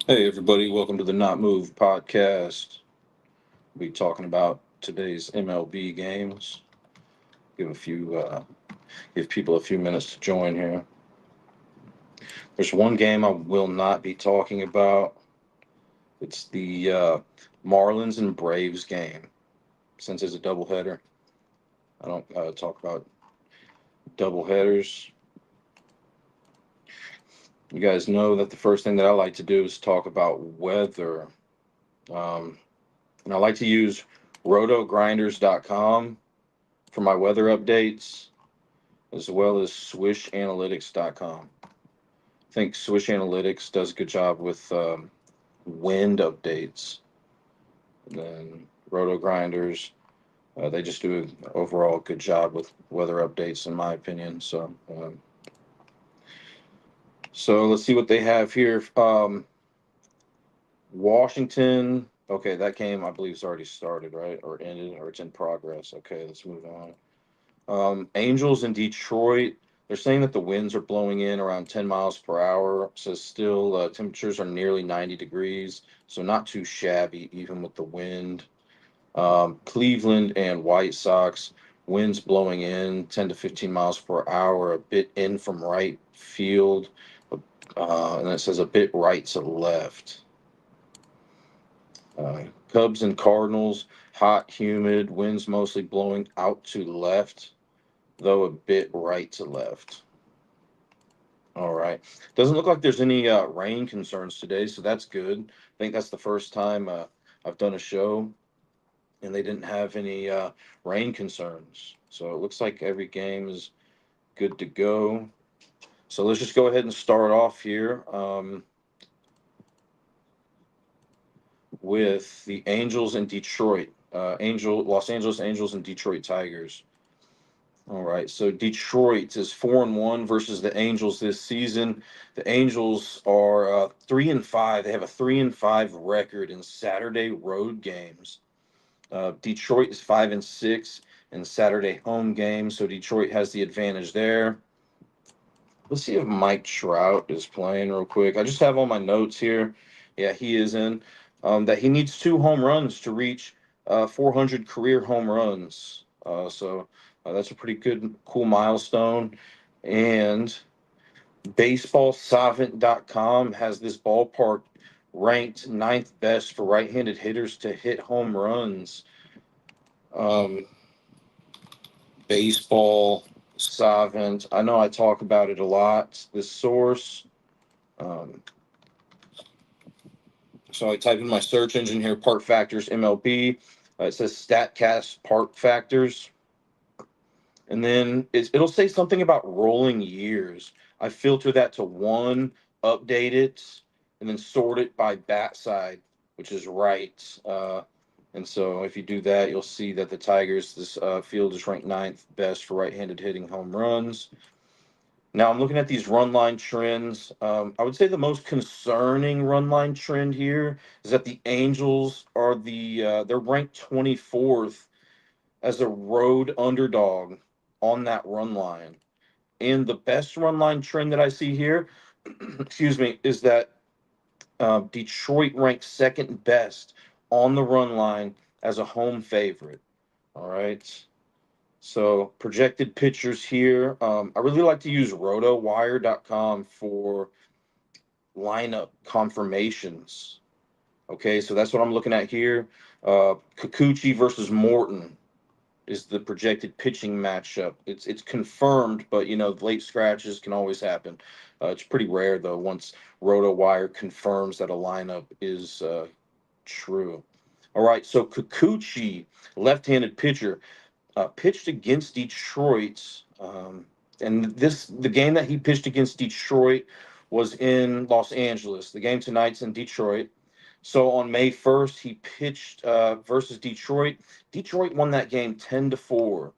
Hey, everybody, welcome to the Not Move podcast. We'll be talking about today's MLB games. Give a few, give people a few minutes to join here. There's one game I will not be talking about. It's the Marlins and Braves game. Since it's a doubleheader, I don't talk about doubleheaders. You guys know that the first thing that I like to do is talk about weather. Um, and I like to use rotogrinders.com for my weather updates, as well as swishanalytics.com. I think Swish Analytics does a good job with wind updates. And then Roto Grinders, they just do an overall good job with weather updates, in my opinion. So let's see what they have here. Washington. Okay, that game I believe is already started, right? Or ended, or it's in progress. Okay, let's move on. Angels in Detroit. They're saying that the winds are blowing in around 10 miles per hour. So still, temperatures are nearly 90 degrees. So not too shabby, even with the wind. Cleveland and White Sox. Winds blowing in 10 to 15 miles per hour, a bit in from right field. And it says a bit right to left. Cubs and Cardinals. Hot, humid, winds mostly blowing out to left, though a bit right to left. All right. Doesn't look like there's any rain concerns today, so that's good. I think that's the first time I've done a show and they didn't have any rain concerns. So it looks like every game is good to go. So let's just go ahead and start off here with the Angels and Detroit. Los Angeles Angels and Detroit Tigers. All right, so Detroit is 4-1 versus the Angels this season. The Angels are 3-5. They have a 3-5 record in Saturday road games. Detroit is 5-6 in Saturday home games, so Detroit has the advantage there. Let's see if Mike Trout is playing real quick. I just have all my notes here. Yeah, he is in. That he needs 2 home runs to reach 400 career home runs. So that's a pretty good, cool milestone. And baseballsavant.com has this ballpark ranked ninth best for right-handed hitters to hit home runs. Um, Baseball Savant. I know I talk about it a lot. This source. Um, so I type in my search engine here, Park Factors MLB. It says Statcast Park Factors. And then it'll say something about rolling years. I filter that to one, update it, and then sort it by bat side, which is right. And so if you do that, you'll see that the Tigers, this field is ranked ninth best for right-handed hitting home runs. Now I'm looking at these run line trends. I would say the most concerning run line trend here is that the Angels are they're ranked 24th as a road underdog on that run line. And the best run line trend that I see here, excuse me, is that Detroit ranks second best on the run line as a home favorite. All right. So projected pitchers here. I really like to use rotowire.com for lineup confirmations. Okay, so that's what I'm looking at here. Kikuchi versus Morton is the projected pitching matchup. It's confirmed, but late scratches can always happen. It's pretty rare though. Once RotoWire confirms that a lineup is true. All right, so Kikuchi, left-handed pitcher, pitched against Detroit, and the game that he pitched against Detroit was in Los Angeles. The game tonight's in Detroit. So on May 1st, he pitched versus Detroit. Detroit won that game 10-4.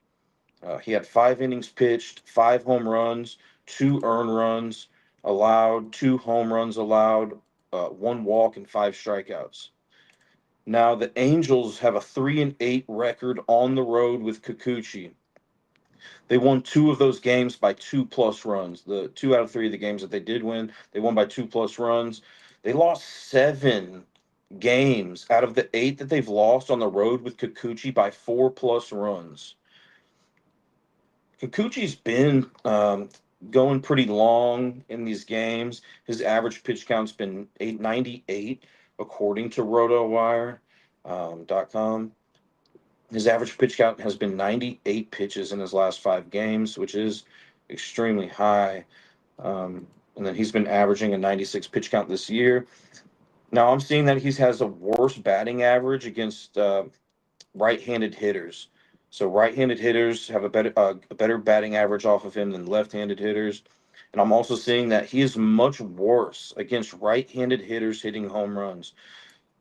He had 5 innings pitched, 5 home runs, 2 earned runs allowed, 2 home runs allowed, 1 walk, and 5 strikeouts. Now the Angels have a 3-8 record on the road with Kikuchi. They won 2 of those games by 2 plus runs. The 2 out of 3 of the games that they did win, they won by 2 plus runs. They lost 7 games out of the 8 that they've lost on the road with Kikuchi by 4+ runs. Kikuchi's been going pretty long in these games. His average pitch count's been 898, according to RotoWire.com. His average pitch count has been 98 pitches in his last 5 games, which is extremely high. And then he's been averaging a 96 pitch count this year. Now I'm seeing that he has a worse batting average against right-handed hitters. So right-handed hitters have a better batting average off of him than left-handed hitters. And I'm also seeing that he is much worse against right-handed hitters hitting home runs.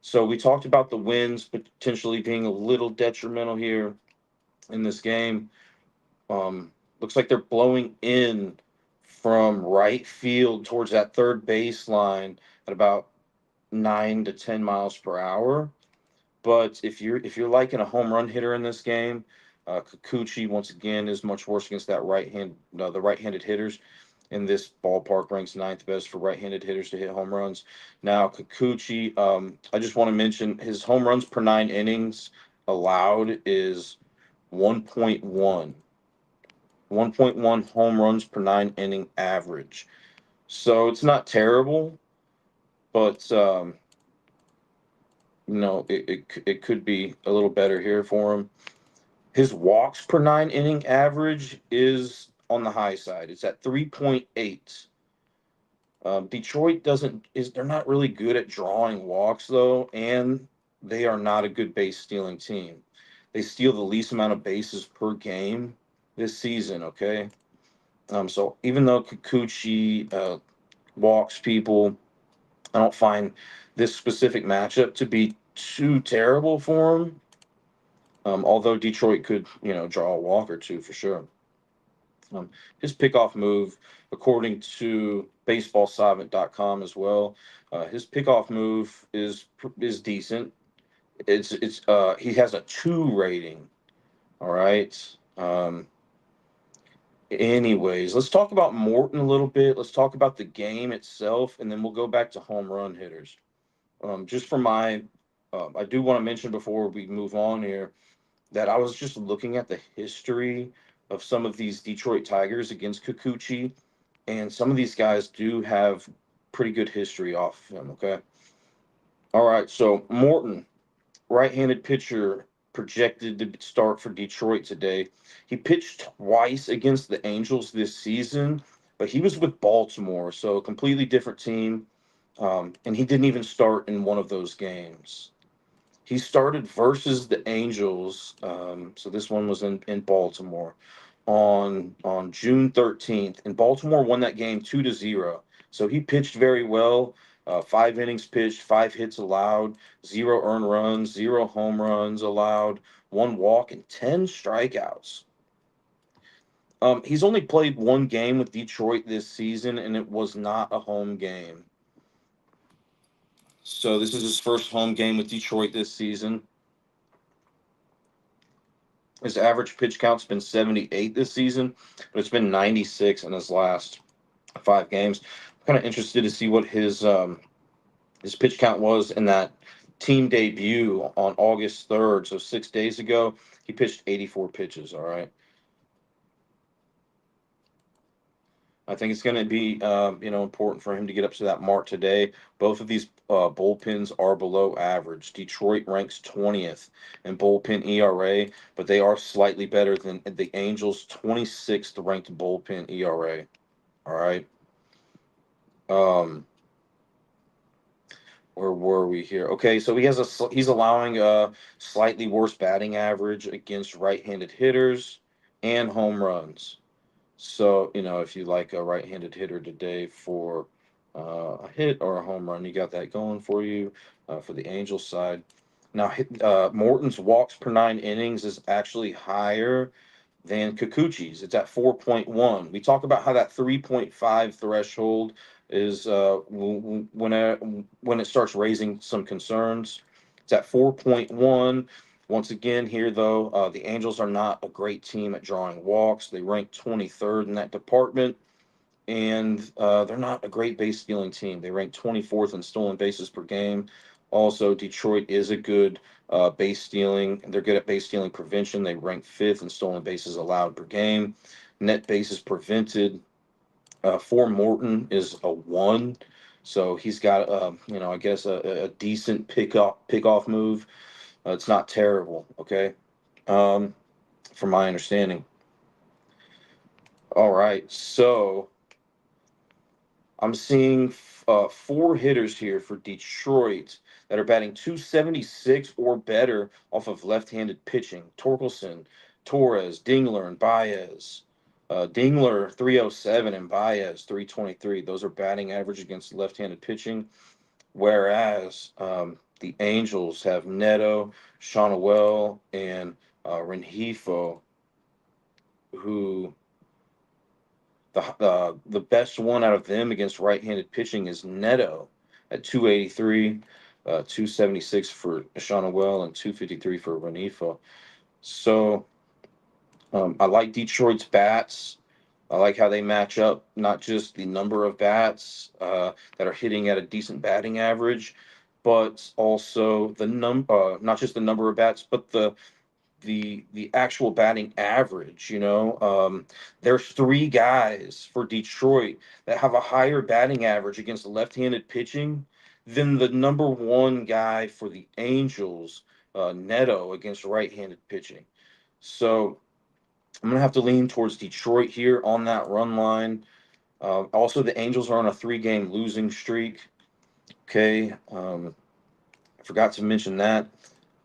So we talked about the winds potentially being a little detrimental here in this game. Looks like they're blowing in from right field towards that third baseline at about 9 to 10 miles per hour. But if you're liking a home run hitter in this game, Kikuchi once again is much worse against the right-handed hitters. In this ballpark ranks ninth best for right-handed hitters to hit home runs. Now Kikuchi, I just want to mention his home runs per 9 innings allowed is 1.1. 1.1 home runs per 9 inning average. So it's not terrible, but it could be a little better here for him. His walks per 9 inning average is on the high side. It's at 3.8. Detroit they're not really good at drawing walks though, and they are not a good base stealing team. They steal the least amount of bases per game this season. Okay, so even though Kikuchi walks people, I don't find this specific matchup to be too terrible for him. Although Detroit could, draw a walk or two for sure. His pickoff move, according to BaseballSavant.com as well, his pickoff move is decent. He has a 2 rating. All right. Anyways, let's talk about Morton a little bit. Let's talk about the game itself, and then we'll go back to home run hitters. Just for I do want to mention before we move on here that I was just looking at the history of some of these Detroit Tigers against Kikuchi, and some of these guys do have pretty good history off of him. Okay. All right. So Morton, right-handed pitcher, projected to start for Detroit today. He pitched twice against the Angels this season, but he was with Baltimore, so a completely different team. And he didn't even start in one of those games. He started versus the Angels. So this one was in Baltimore on June 13th, and Baltimore won that game 2-0. So he pitched very well. 5 innings pitched, 5 hits allowed, 0 earned runs, 0 home runs allowed, 1 walk, and 10 strikeouts. He's only played 1 game with Detroit this season, and it was not a home game. So this is his first home game with Detroit this season. His average pitch count's been 78 this season, but it's been 96 in his last 5 games. I'm kind of interested to see what his pitch count was in that team debut on August 3rd, so 6 days ago. He pitched 84 pitches. All right. I think it's going to be, important for him to get up to that mark today. Both of these bullpens are below average. Detroit ranks 20th in bullpen ERA, but they are slightly better than the Angels' 26th ranked bullpen ERA. All right. Um, where were we here? Okay, so he's allowing a slightly worse batting average against right-handed hitters and home runs. So, if you like a right-handed hitter today for a hit or a home run, you got that going for you for the Angels side. Now, Morton's walks per 9 innings is actually higher than Kikuchi's. It's at 4.1. We talk about how that 3.5 threshold is when it starts raising some concerns. It's at 4.1. Once again, here though, the Angels are not a great team at drawing walks. They rank 23rd in that department. and they're not a great base stealing team. They rank 24th in stolen bases per game. Also, Detroit is a good base stealing. They're good at base stealing prevention. They rank fifth in stolen bases allowed per game. Net bases prevented for Morton is a one, so he's got I guess a decent pick off move. It's not terrible. Okay, um, from my understanding. All right, so I'm seeing four hitters here for Detroit that are batting 276 or better off of left-handed pitching. Torkelson, Torres, Dingler, and Baez. Dingler 307 and Baez 323. Those are batting average against left-handed pitching. Whereas the Angels have Neto, Shonawell, and Renjifo, who the best one out of them against right-handed pitching is Neto at 283, 276 for Shonawell, and 253 for Renifo. So I like Detroit's bats. I like how they match up, not just the number of bats that are hitting at a decent batting average, but also not just the number of bats, but the actual batting average. There's three guys for Detroit that have a higher batting average against left-handed pitching than the number one guy for the Angels, Neto, against right-handed pitching. So I'm gonna have to lean towards Detroit here on that run line. Also, the Angels are on a three-game losing streak. Okay, I forgot to mention that.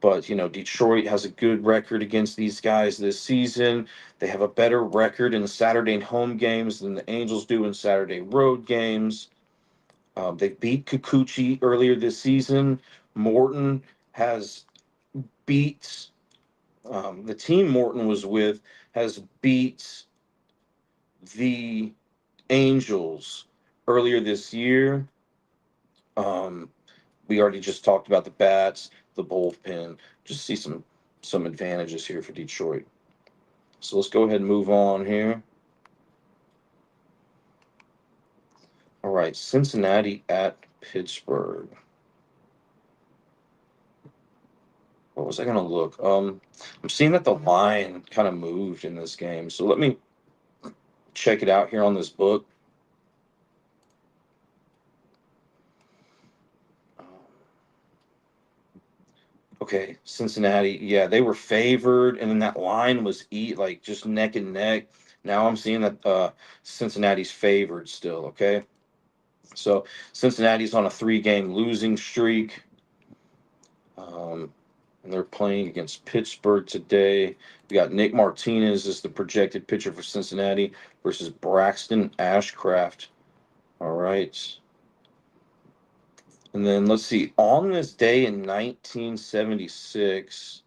But Detroit has a good record against these guys this season. They have a better record in Saturday home games than the Angels do in Saturday road games. They beat Kikuchi earlier this season. Morton has beat the team Morton was with has beat the Angels earlier this year. Um, we already just talked about the bats, the bullpen. Just see some advantages here for Detroit. So let's go ahead and move on here. All right, Cincinnati at Pittsburgh. What was I gonna look? I'm seeing that the line kind of moved in this game. So let me check it out here on this book. Okay, Cincinnati. Yeah, they were favored, and then that line was like just neck and neck. Now I'm seeing that Cincinnati's favored still. Okay, so Cincinnati's on a three-game losing streak, and they're playing against Pittsburgh today. We got Nick Martinez as the projected pitcher for Cincinnati versus Braxton Ashcraft. All right, and then let's see. On this day in 1976.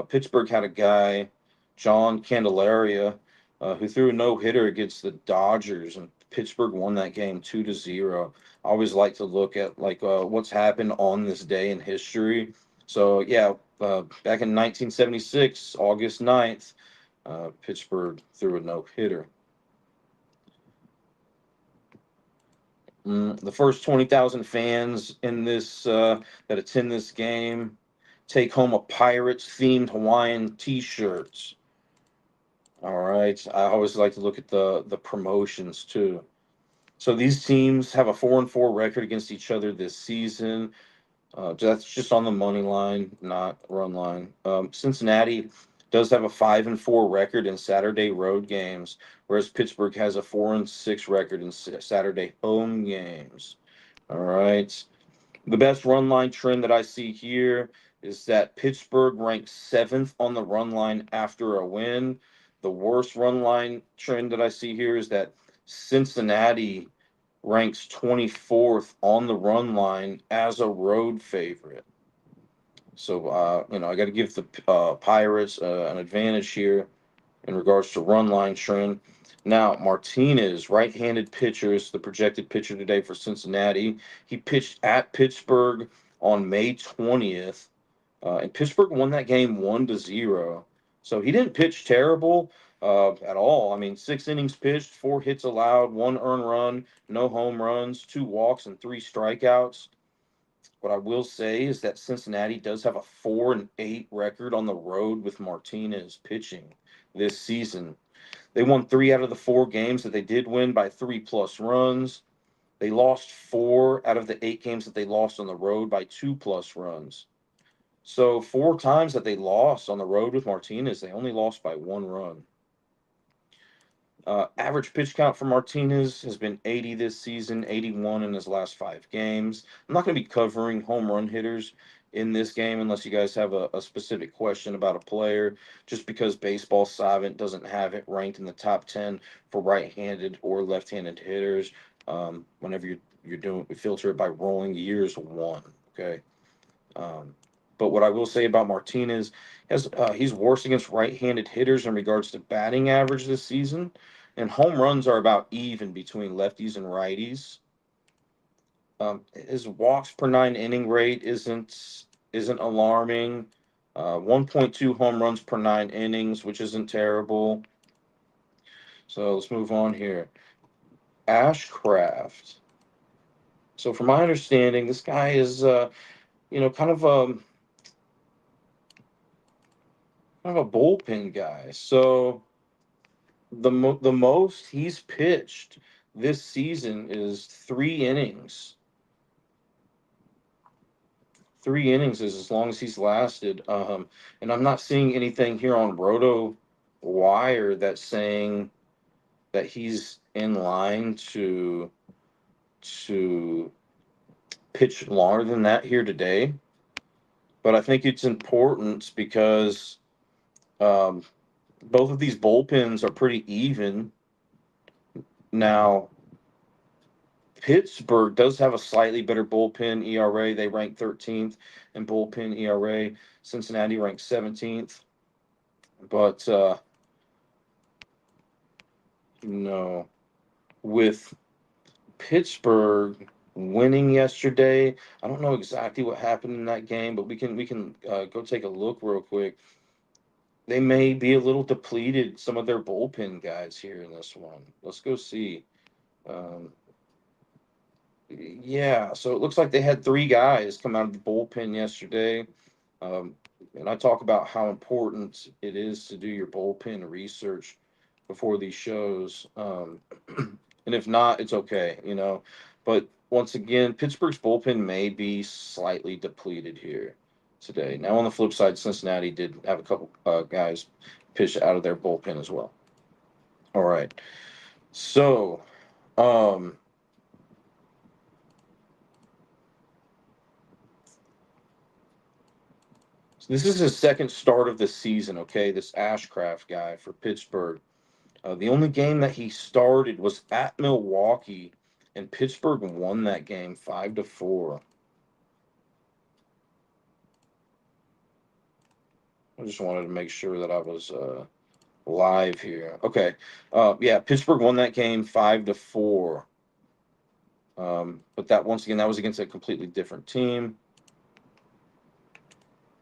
Pittsburgh had a guy, John Candelaria, who threw a no hitter against the Dodgers, and Pittsburgh won that game 2-0. I always like to look at what's happened on this day in history. So yeah, back in 1976, August 9th, Pittsburgh threw a no hitter. The first 20,000 fans in this that attend this game take home a Pirates themed Hawaiian T-shirts. All right. I always like to look at the promotions too. So these teams have a 4-4 record against each other this season. That's just on the money line, not run line. Cincinnati does have a 5-4 record in Saturday road games, whereas Pittsburgh has a 4-6 record in Saturday home games. All right. The best run line trend that I see here is that Pittsburgh ranks seventh on the run line after a win. The worst run line trend that I see here is that Cincinnati ranks 24th on the run line as a road favorite. So, I got to give the Pirates an advantage here in regards to run line trend. Now, Martinez, right-handed pitcher, is the projected pitcher today for Cincinnati. He pitched at Pittsburgh on May 20th, and Pittsburgh won that game 1-0. So he didn't pitch terrible, at all. I mean, 6 innings pitched, 4 hits allowed, 1 earned run, no home runs, 2 walks, and 3 strikeouts. What I will say is that Cincinnati does have a 4-8 record on the road with Martinez pitching this season. They won 3 out of the 4 games that they did win by 3+ runs. They lost 4 out of the 8 games that they lost on the road by 2+ runs. So 4 times that they lost on the road with Martinez, they only lost by 1 run. Average pitch count for Martinez has been 80 this season, 81 in his last 5 games. I'm not going to be covering home run hitters in this game unless you guys have a specific question about a player, just because Baseball Savant doesn't have it ranked in the top 10 for right-handed or left-handed hitters. Whenever you're doing, we filter it by rolling years one. Okay. Um, but what I will say about Martinez is he's worse against right-handed hitters in regards to batting average this season, and home runs are about even between lefties and righties. His walks per 9 inning rate isn't alarming. 1.2 home runs per 9 innings, which isn't terrible. So let's move on here. Ashcraft. So from my understanding, this guy is kind of a bullpen guy. So the most he's pitched this season is 3 innings. 3 innings is as long as he's lasted. And I'm not seeing anything here on Roto Wire that's saying that he's in line to pitch longer than that here today. But I think it's important because um, both of these bullpens are pretty even. Now, Pittsburgh does have a slightly better bullpen ERA. They rank 13th in bullpen ERA. Cincinnati ranks 17th. But, with Pittsburgh winning yesterday, I don't know exactly what happened in that game, but we can go take a look real quick. They may be a little depleted, some of their bullpen guys here in this one. Let's go see. Um, Yeah, so it looks like they had 3 guys come out of the bullpen yesterday. Um, and I talk about how important it is to do your bullpen research before these shows. And if not, it's okay. But once again, Pittsburgh's bullpen may be slightly depleted here today. Now, on the flip side, Cincinnati did have a couple guys pitch out of their bullpen as well. All right. So, um, this is his second start of the season, okay? This Ashcraft guy for Pittsburgh. The only game that he started was at Milwaukee, and Pittsburgh won that game 5-4. I just wanted to make sure that I was live here. Okay. Yeah, Pittsburgh won that game 5-4. But that once again, that was against a completely different team.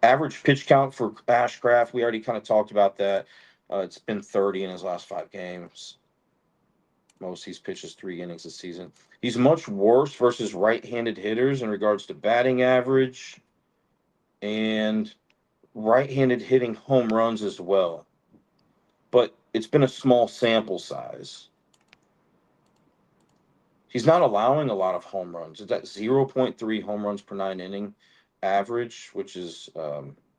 Average pitch count for Ashcraft, we already kind of talked about that. It's been 30 in his last 5 games. Most he's pitched is 3 innings this season. He's much worse versus right-handed hitters in regards to batting average and right-handed hitting home runs as well. But it's been a small sample size. He's not allowing a lot of home runs. It's at 0.3 home runs per 9 inning average, which is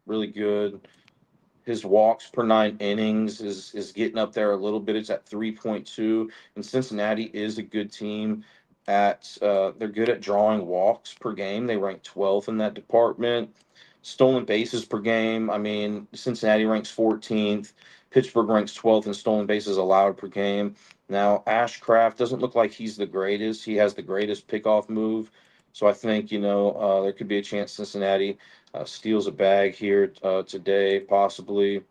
really good. His walks per 9 innings is getting up there a little bit. It's at 3.2. And Cincinnati is a good team they're good at drawing walks per game. They rank 12th in that department. Stolen bases per game. I mean, Cincinnati ranks 14th. Pittsburgh ranks 12th in stolen bases allowed per game. Now, Ashcraft doesn't look like he's the greatest. He has the greatest pickoff move. So I think, there could be a chance Cincinnati steals a bag here today, possibly.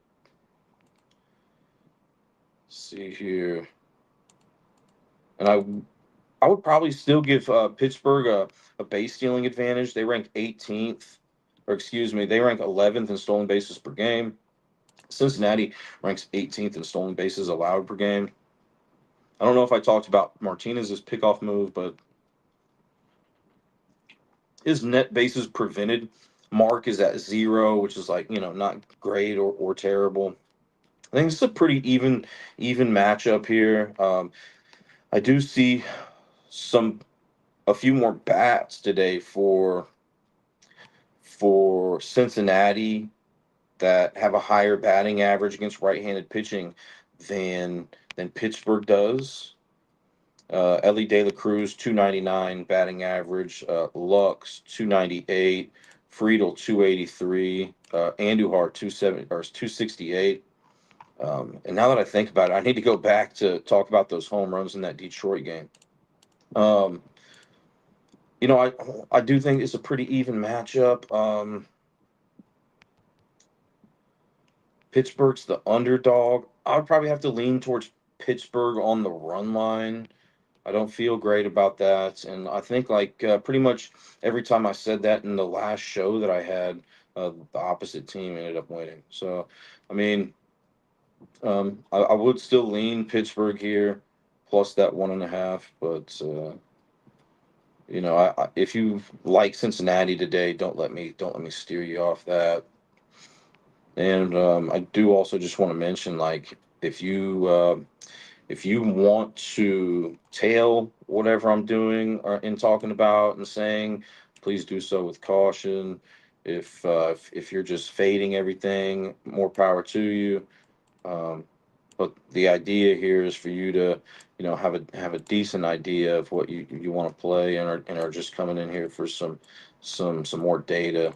Let's see here. And I would probably still give Pittsburgh a base stealing advantage. They rank 18th, or excuse me, they rank 11th in stolen bases per game. Cincinnati ranks 18th in stolen bases allowed per game. I don't know if I talked about Martinez's pickoff move, but his net bases prevented mark is at 0, which is like, not great or terrible. I think it's a pretty even matchup here. I do see some a few more bats today for Cincinnati that have a higher batting average against right-handed pitching than Pittsburgh does. Ellie De La Cruz 299 batting average, Lux 298, Friedel 283, Andujar 268. And now that I think about it, I need to go back to talk about those home runs in that Detroit game. Um, I do think it's a pretty even matchup. Pittsburgh's the underdog. I would probably have to lean towards Pittsburgh on the run line. I don't feel great about that, and I think like pretty much every time I said that in the last show that I had, the opposite team ended up winning. So, I mean, I would still lean Pittsburgh here, plus that 1.5. But if you like Cincinnati today, don't let me steer you off that. And I do also just want to mention, like, if you want to tail whatever I'm doing or in talking about and saying, please do so with caution. If you're just fading everything, more power to you. Um, but the idea here is for you to, have a decent idea of what you want to play, and are just coming in here for some more data.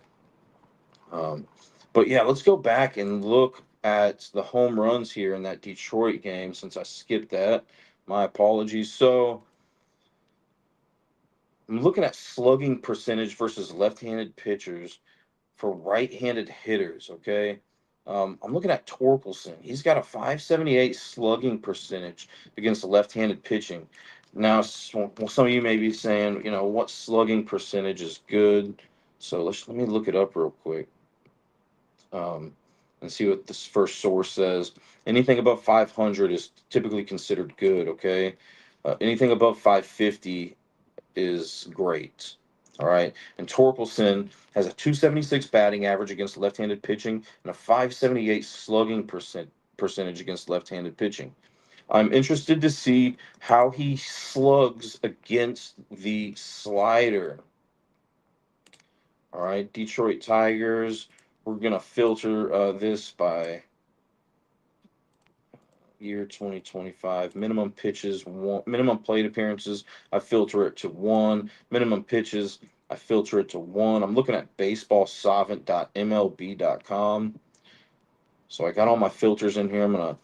Um, but yeah, let's go back and look at the home runs here in that Detroit game since I skipped that. My apologies. So I'm looking at slugging percentage versus left-handed pitchers for right-handed hitters. Okay. I'm looking at Torkelson. He's got a 578 slugging percentage against the left-handed pitching. Now, some of you may be saying, what slugging percentage is good? So let me look it up real quick, um, and see what this first source says. Anything above 500 is typically considered good. Okay. Anything above 550 is great. All right. And Torkelson has a 276 batting average against left-handed pitching and a 578 slugging percentage against left-handed pitching. I'm interested to see how he slugs against the slider. All right, Detroit Tigers. We're gonna filter this by year 2025. Minimum pitches, one. Minimum plate appearances, I filter it to 1. Minimum pitches, I filter it to 1. I'm looking at baseballsolvent.mlb.com. So I got all my filters in here. I'm gonna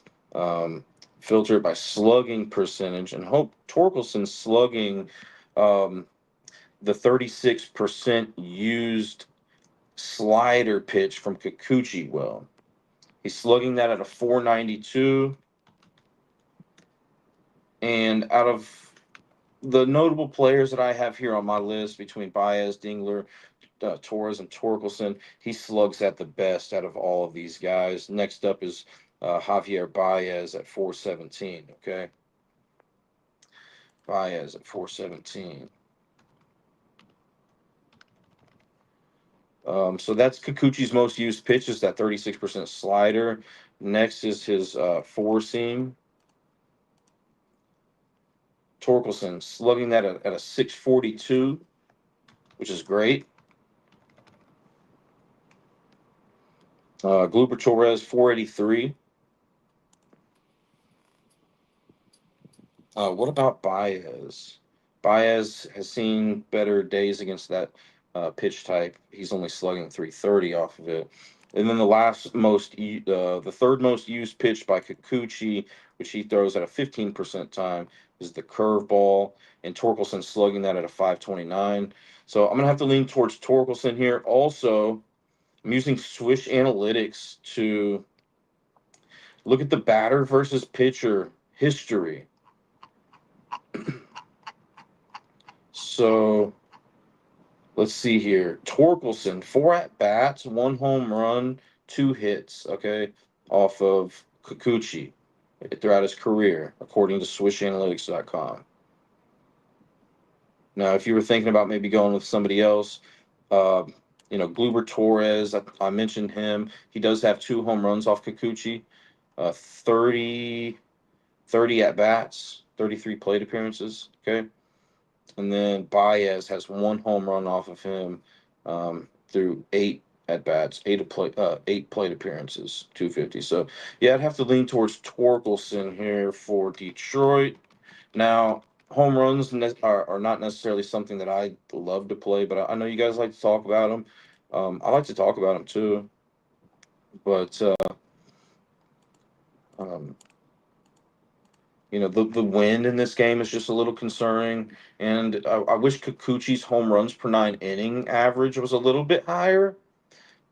filter it by slugging percentage, and hope Torkelson's slugging um, the 36% used slider pitch from Kikuchi well. He's slugging that at a 492. And out of the notable players that I have here on my list between Baez, Dingler, Torres, and Torkelson, he slugs at the best out of all of these guys. Next up is Javier Baez at 417. Okay. Baez at 417. So that's Kikuchi's most used pitch, is that 36% slider. Next is his four seam. Torkelson slugging that at a 642, which is great. Glooper Torres 483. What about Baez? Baez has seen better days against that pitch type. He's only slugging 330 off of it. And then the third most used pitch by Kikuchi, which he throws at a 15% time, is the curveball. And Torkelson slugging that at a 529. So I'm going to have to lean towards Torkelson here. Also, I'm using Swish Analytics to look at the batter versus pitcher history. So let's see here. Torkelson, 4 at bats, 1 home run, 2 hits. Okay. off of Kikuchi throughout his career, according to SwishAnalytics.com. Now, if you were thinking about maybe going with somebody else, uh, Gleyber Torres, I mentioned him. He does have 2 home runs off Kikuchi, 30, 30 at bats, 33 plate appearances. Okay. And then Baez has 1 home run off of him through 8 at bats, 8 plate appearances, 250. So yeah, I'd have to lean towards Torkelson here for Detroit. Now, home runs are not necessarily something that I love to play, but I know you guys like to talk about them. I like to talk about them too, but um, the wind in this game is just a little concerning, and I wish Kikuchi's home runs per 9 inning average was a little bit higher.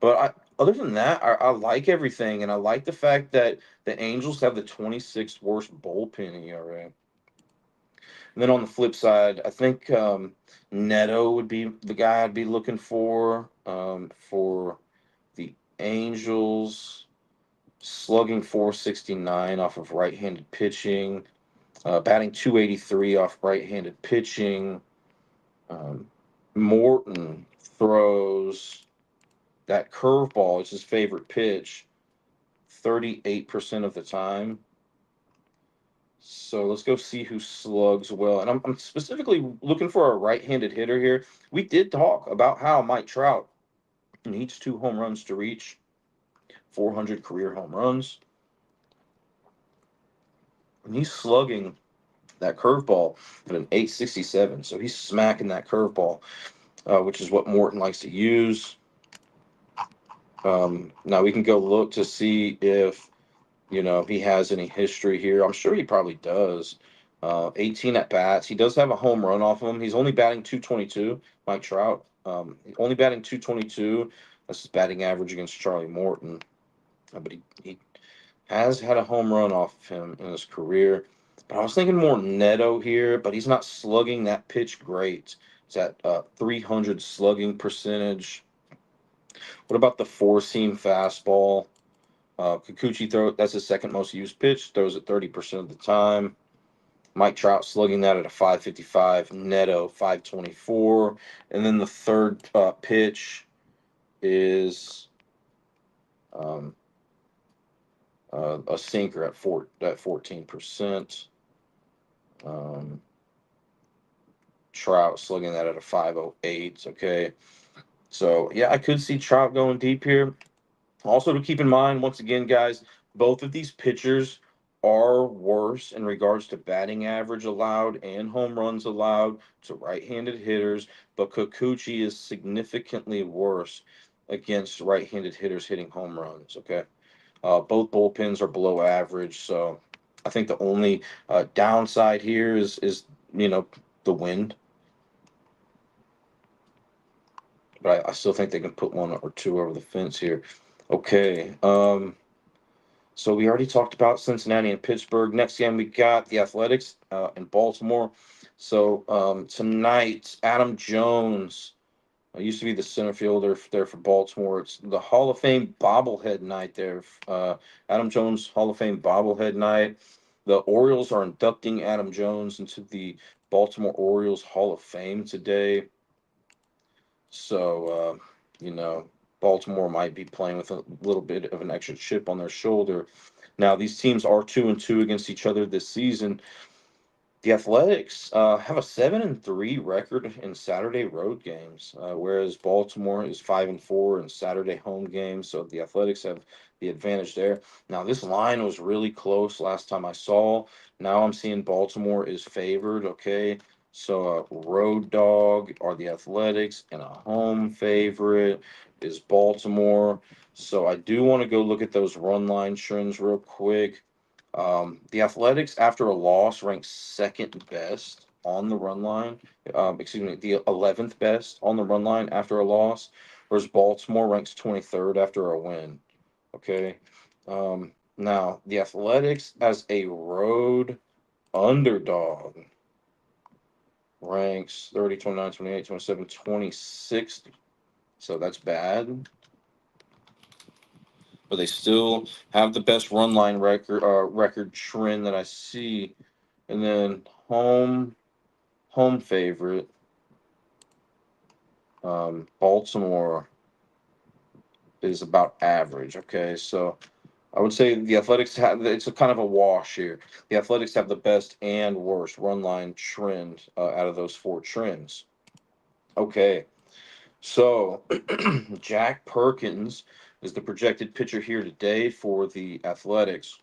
But other than that, I like everything, and I like the fact that the Angels have the 26th worst bullpen ERA. And then on the flip side, I think Neto would be the guy I'd be looking for the Angels. Slugging 469 off of right-handed pitching, batting 283 off right-handed pitching. Um, Morton throws that curveball, it's his favorite pitch, 38% of the time. So let's go see who slugs well. And I'm specifically looking for a right-handed hitter here. We did talk about how Mike Trout needs 2 home runs to reach 400 career home runs. And he's slugging that curveball at an 867. So he's smacking that curveball, which is what Morton likes to use. Now we can go look to see if he has any history here. I'm sure he probably does. 18 at bats. He does have a home run off of him. He's only batting 222. Mike Trout, only batting 222. That's his batting average against Charlie Morton. But he has had a home run off of him in his career. But I was thinking more Neto here, but he's not slugging that pitch great. It's at 300 slugging percentage. What about the four-seam fastball? Kikuchi that's his second most used pitch, throws it 30% of the time. Mike Trout slugging that at a 555, Neto 524. And then the third pitch is um, a sinker at 14%. Trout slugging that at a 508. Okay. So, yeah, I could see Trout going deep here. Also, to keep in mind, once again, guys, both of these pitchers are worse in regards to batting average allowed and home runs allowed to right-handed hitters, but Kikuchi is significantly worse against right-handed hitters hitting home runs. Okay, both bullpens are below average, so I think the only downside here is the wind, but I still think they can put 1 or 2 over the fence here. Okay. So we already talked about Cincinnati and Pittsburgh. Next game we got the Athletics in Baltimore. So tonight, Adam Jones used to be the center fielder there for Baltimore. It's the Hall of Fame bobblehead night there. Adam Jones Hall of Fame bobblehead night. The Orioles are inducting Adam Jones into the Baltimore Orioles Hall of Fame today. So, Baltimore might be playing with a little bit of an extra chip on their shoulder. Now, these teams are 2-2 against each other this season. The Athletics have a 7-3 record in Saturday road games, whereas Baltimore is 5-4 in Saturday home games. So the Athletics have the advantage there. Now, this line was really close last time I saw. Now I'm seeing Baltimore is favored. Okay, so road dog are the Athletics, and a home favorite is Baltimore. So I do want to go look at those run line trends real quick. The Athletics, after a loss, ranks second best on the run line. Excuse me, the 11th best on the run line after a loss, whereas Baltimore ranks 23rd after a win. Okay. Now, the Athletics, as a road underdog, ranks 30, 29, 28, 27, 26th. So that's bad. but they still have the best run line record trend that I see. And then home favorite, Baltimore is about average. Okay, so I would say the Athletics have it's a kind of a wash here. The Athletics have the best and worst run line trend out of those four trends. Okay, so Jack Perkins is the projected pitcher here today for the Athletics.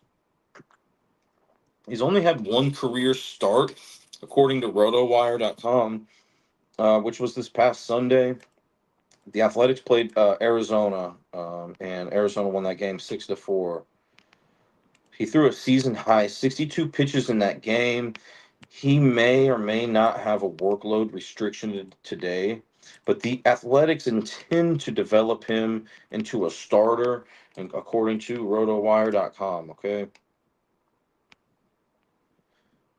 He's only had one career start, according to RotoWire.com, which was this past Sunday. The Athletics played Arizona, and Arizona won that game 6-4. He threw a season high 62 pitches in that game. He may or may not have a workload restriction today, but the Athletics intend to develop him into a starter, and according to RotoWire.com. Okay.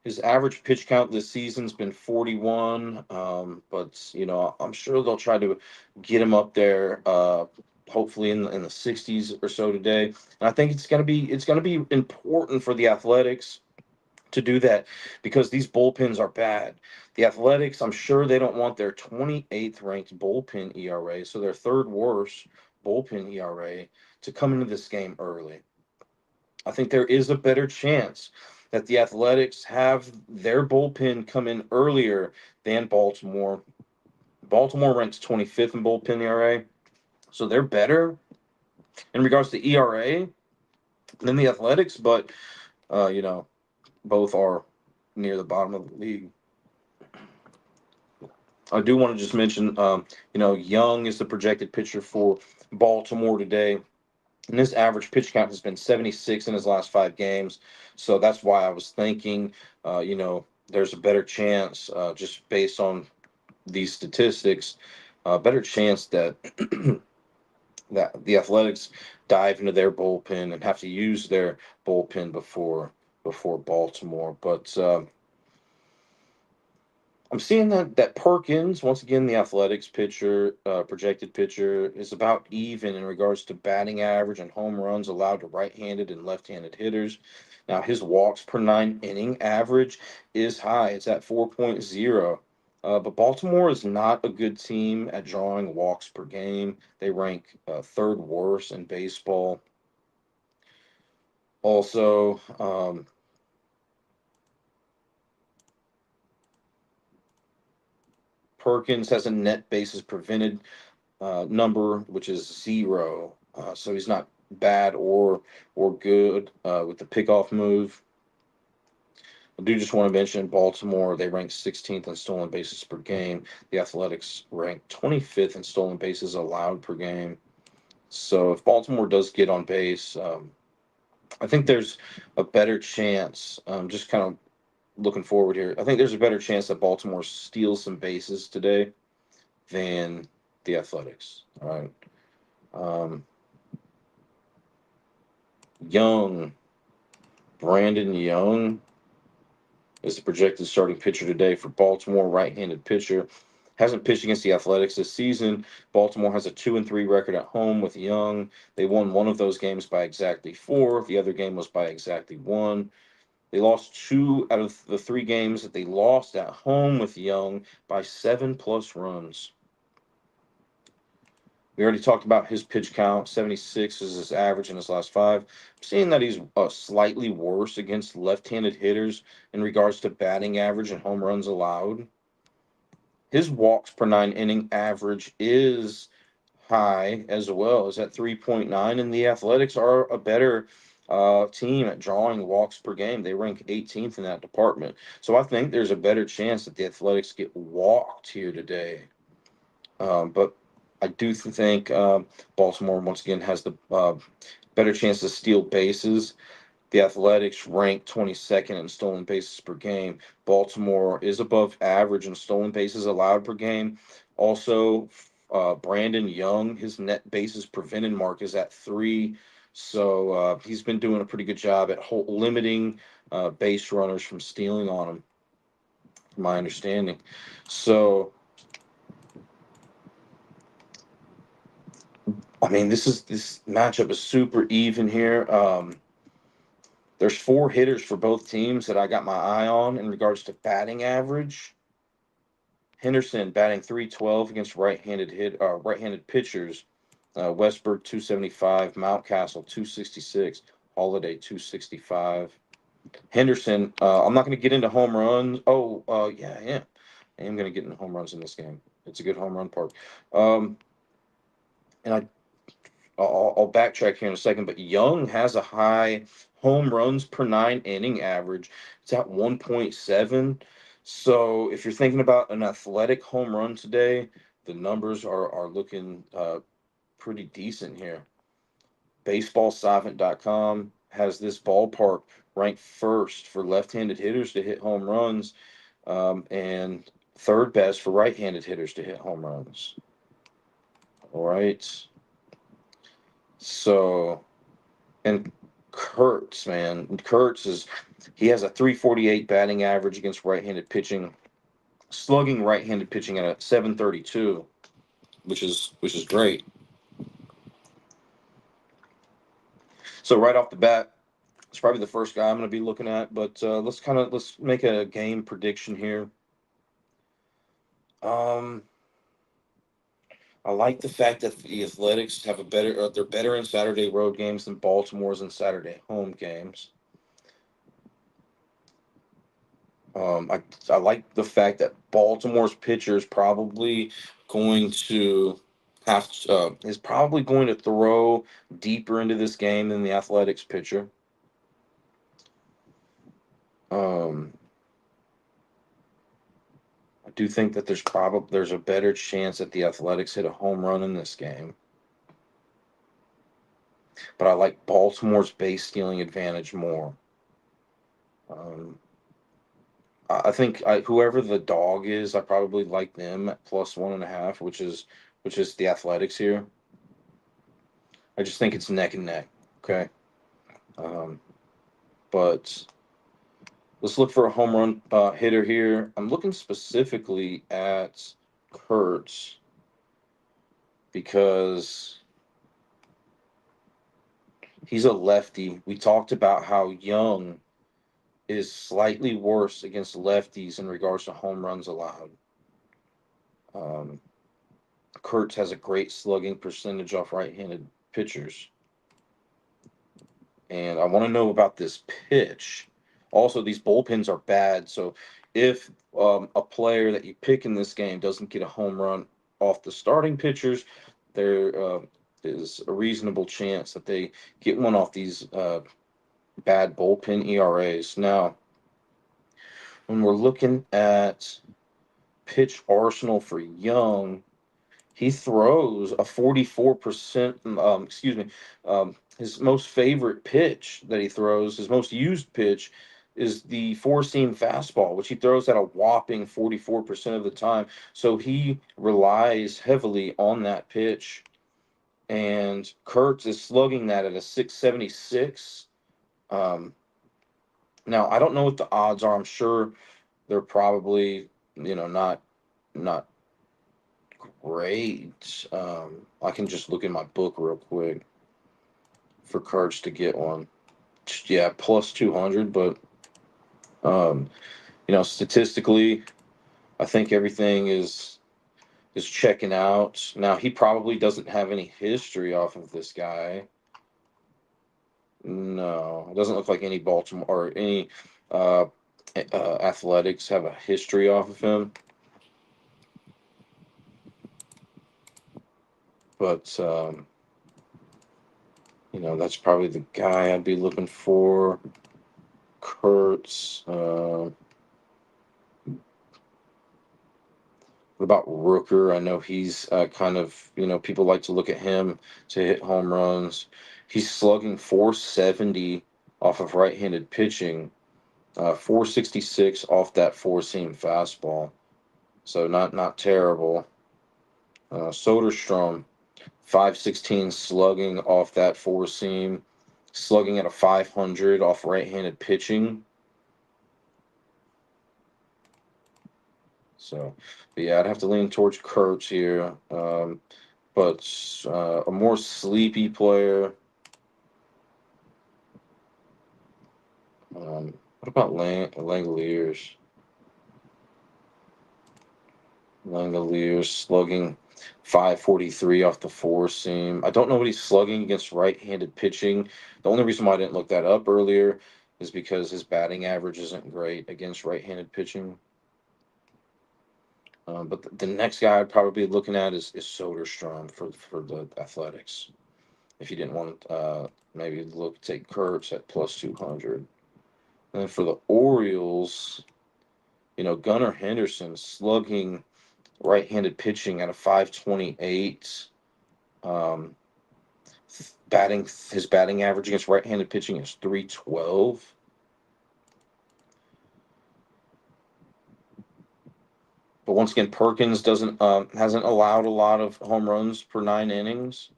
His average pitch count this season's been 41, but I'm sure they'll try to get him up there, hopefully in the 60s or so today. And I think it's gonna be important for the Athletics to do that because these bullpens are bad. The Athletics, I'm sure they don't want their 28th ranked bullpen ERA, so their third worst bullpen ERA, to come into this game early. I think there is a better chance that the Athletics have their bullpen come in earlier than Baltimore. Baltimore ranks 25th in bullpen ERA, so they're better in regards to ERA than the Athletics, but both are near the bottom of the league. I do want to just mention, Young is the projected pitcher for Baltimore today. And his average pitch count has been 76 in his last 5 games. So that's why I was thinking, there's a better chance, just based on these statistics, better chance that that the Athletics dive into their bullpen and have to use their bullpen before Baltimore. But I'm seeing that Perkins, once again, the Athletics pitcher, projected pitcher, is about even in regards to batting average and home runs allowed to right-handed and left-handed hitters. Now his walks per 9 inning average is high; it's at 4.0. But Baltimore is not a good team at drawing walks per game. They rank third worst in baseball. Also, Perkins has a net bases prevented number, which is 0. So he's not bad or good with the pickoff move. I do just want to mention Baltimore. They rank 16th in stolen bases per game. The Athletics rank 25th in stolen bases allowed per game. So if Baltimore does get on base, I think there's a better chance. Just kind of looking forward here. I think there's a better chance that Baltimore steals some bases today than the Athletics. All right. Um, Young, Brandon Young is the projected starting pitcher today for Baltimore, right-handed pitcher. Hasn't pitched against the Athletics this season. Baltimore has a 2-3 record at home with Young. They won one of those games by exactly 4. The other game was by exactly 1. They lost 2 out of the 3 games that they lost at home with Young by 7+ runs. We already talked about his pitch count. 76 is his average in his last 5. I'm seeing that he's slightly worse against left-handed hitters in regards to batting average and home runs allowed. His walks per 9 inning average is high as well, is at 3.9, and the Athletics are a better team at drawing walks per game. They rank 18th in that department. So I think there's a better chance that the Athletics get walked here today. But I do think Baltimore once again has the better chance to steal bases. The Athletics rank 22nd in stolen bases per game. Baltimore is above average in stolen bases allowed per game. Also, Brandon Young, his net bases prevented mark is at 3. So he's been doing a pretty good job at limiting base runners from stealing on him, from my understanding. So I mean, this matchup is super even here. There's four hitters for both teams that I got my eye on in regards to batting average. Henderson batting 312 against right-handed pitchers. Westberg 275, Mountcastle 266, Holiday 265. Henderson, I'm not going to get into home runs. Oh, yeah, I am. I am going to get into home runs in this game. It's a good home run park. Um, and I'll backtrack here in a second, but Young has a high home runs per nine inning average. It's at 1.7. So if you're thinking about an athletic home run today, the numbers are looking pretty decent here. BaseballSavant.com has this ballpark ranked first for left-handed hitters to hit home runs, and third best for right-handed hitters to hit home runs. All right. So, and Kurtz, man, he has a 348 batting average against right-handed pitching, slugging right-handed pitching at a 732, which is great. So right off the bat, it's probably the first guy I'm going to be looking at. But let's make a game prediction here. Um, I like the fact that the Athletics have they're better in Saturday road games than Baltimore's in Saturday home games. I like the fact that Baltimore's pitcher is probably going to is probably going to throw deeper into this game than the Athletics pitcher. Um, I do think that there's a better chance that the Athletics hit a home run in this game, but I like Baltimore's base stealing advantage more. Um, I think whoever the dog is, I probably like them at +1.5, which is the Athletics here. I just think it's neck and neck. Okay, um, but let's look for a home run hitter here. I'm looking specifically at Kurtz because he's a lefty. We talked about how Young is slightly worse against lefties in regards to home runs allowed. Um, Kurtz has a great slugging percentage off right-handed pitchers, and I want to know about this pitch. Also, these bullpens are bad, so if a player that you pick in this game doesn't get a home run off the starting pitchers, there is a reasonable chance that they get one off these bad bullpen ERAs. Now, when we're looking at pitch arsenal for Young, he throws a 44%, excuse me, his most favorite pitch that he throws, his most used pitch is the four seam fastball, which he throws at a whopping 44% of the time. So he relies heavily on that pitch. And Kurtz is slugging that at a 676. Um, Now, I don't know what the odds are. I'm sure they're probably, not great. I can just look in my book real quick for cards to get one. Yeah, +200, but um, statistically, I think everything is checking out. Now, he probably doesn't have any history off of this guy. No, it doesn't look like any Baltimore or any uh, athletics have a history off of him. But that's probably the guy I'd be looking for. Kurtz. What about Rooker? I know he's kind of, people like to look at him to hit home runs. He's slugging 470 off of right-handed pitching, 466 off that four-seam fastball. So not terrible. Soderstrom, 516 slugging off that four-seam, slugging at a 500 off right-handed pitching. So, but yeah, I'd have to lean towards Kurtz here. but a more sleepy player. What about Langoliers? Langoliers slugging 543 off the four seam. I don't know what he's slugging against right-handed pitching. The only reason why I didn't look that up earlier is because his batting average isn't great against right-handed pitching. But the next guy I'd probably be looking at is Soderstrom for the Athletics. If you didn't want maybe take Kurtz at plus 200. And then for the Orioles, Gunnar Henderson slugging right-handed pitching at a 528. Um, his batting average against right-handed pitching is 312. But once again, Perkins doesn't hasn't allowed a lot of home runs per 9 innings,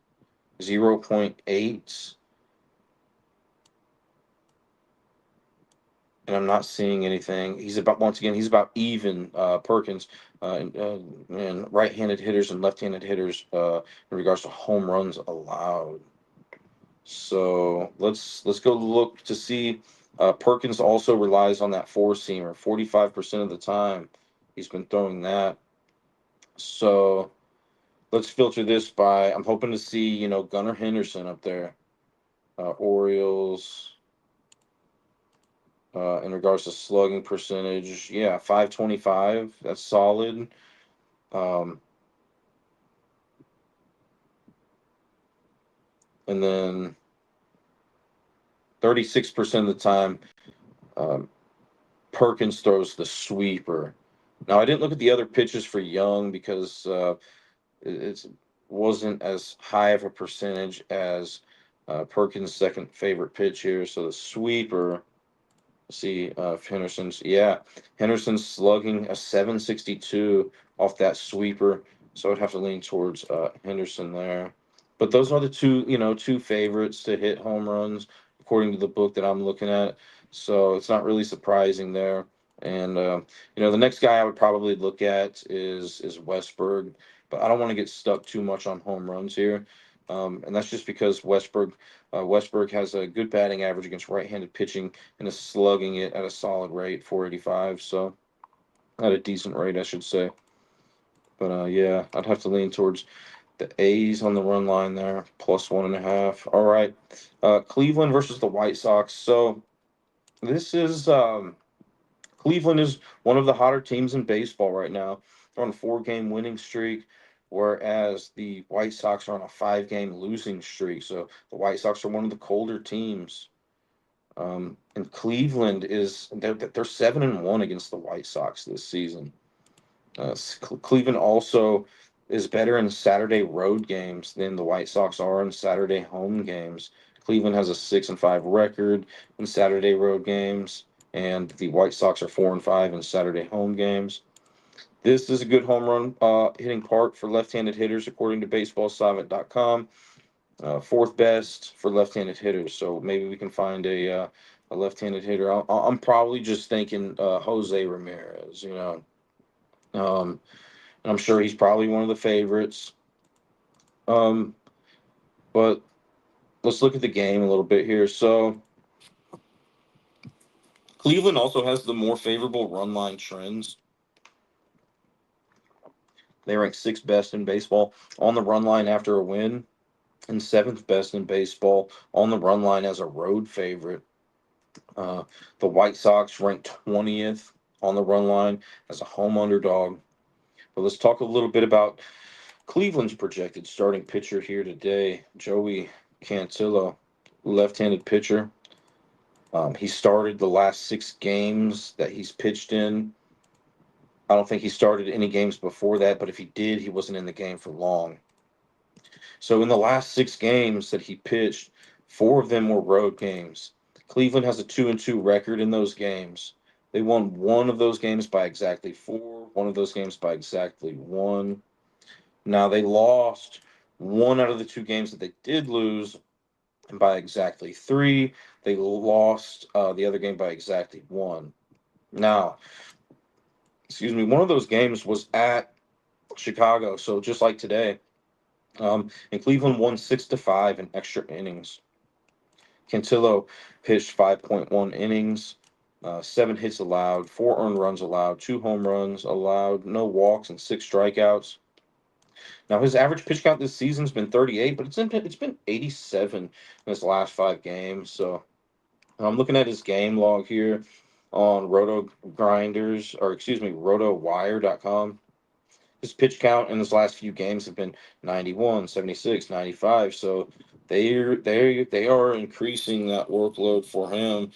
0.8. And I'm not seeing anything. He's about even Perkins and right-handed hitters and left-handed hitters in regards to home runs allowed. So let's go look to see. Perkins also relies on that four seamer 45% of the time. He's been throwing that. So let's filter this by. I'm hoping to see Gunnar Henderson up there. Orioles. In regards to slugging percentage, yeah, 525. That's solid. Um, and then 36% of the time, um, Perkins throws the sweeper. Now, I didn't look at the other pitches for Young because it wasn't as high of a percentage as Perkins' second favorite pitch here. So the sweeper. See if Henderson's slugging a 762 off that sweeper, so I'd have to lean towards Henderson there. But those are the two favorites to hit home runs according to the book that I'm looking at. So it's not really surprising there. And the next guy I would probably look at is Westberg, but I don't want to get stuck too much on home runs here. And that's just because Westberg has a good batting average against right-handed pitching and is slugging it at a solid rate, 485. So at a decent rate, I should say. But yeah, I'd have to lean towards the A's on the run line there, plus 1.5. All right, Cleveland versus the White Sox. So this is Cleveland is one of the hotter teams in baseball right now. They're on a 4-game winning streak, whereas the White Sox are on a 5-game losing streak. So the White Sox are one of the colder teams. And Cleveland they're 7-1 against the White Sox this season. Cleveland also is better in Saturday road games than the White Sox are in Saturday home games. Cleveland has a 6-5 record in Saturday road games, and the White Sox are 4-5 in Saturday home games. This is a good home run hitting park for left-handed hitters, according to BaseballSavant.com. Fourth best for left-handed hitters. So maybe we can find a left-handed hitter. I'm probably just thinking Jose Ramirez. And I'm sure he's probably one of the favorites. Um, but let's look at the game a little bit here. So Cleveland also has the more favorable run line trends. They rank sixth best in baseball on the run line after a win, and seventh best in baseball on the run line as a road favorite. Uh, the White Sox ranked 20th on the run line as a home underdog. But let's talk a little bit about Cleveland's projected starting pitcher here today, Joey Cantillo, left-handed pitcher. He started the last 6 games that he's pitched in. I don't think he started any games before that, but if he did, he wasn't in the game for long. So in the last 6 games that he pitched, 4 of them were road games. Cleveland has a 2-2 record in those games. They won one of those games by exactly 4, one of those games by exactly 1. Now they lost one out of the 2 games that they did lose by exactly 3. They lost the other game by exactly 1. Now, one of those games was at Chicago. So just like today, And Cleveland won 6-5 in extra innings. Cantillo pitched 5.1 innings, 7 hits allowed, 4 earned runs allowed, 2 home runs allowed, no walks, and 6 strikeouts. Now his average pitch count this season's been 38, but it's been 87 in his last 5 games. So I'm looking at his game log here on Roto Grinders, or excuse me, RotoWire.com. His pitch count in his last few games have been 91, 76, 95. So they are increasing that workload for him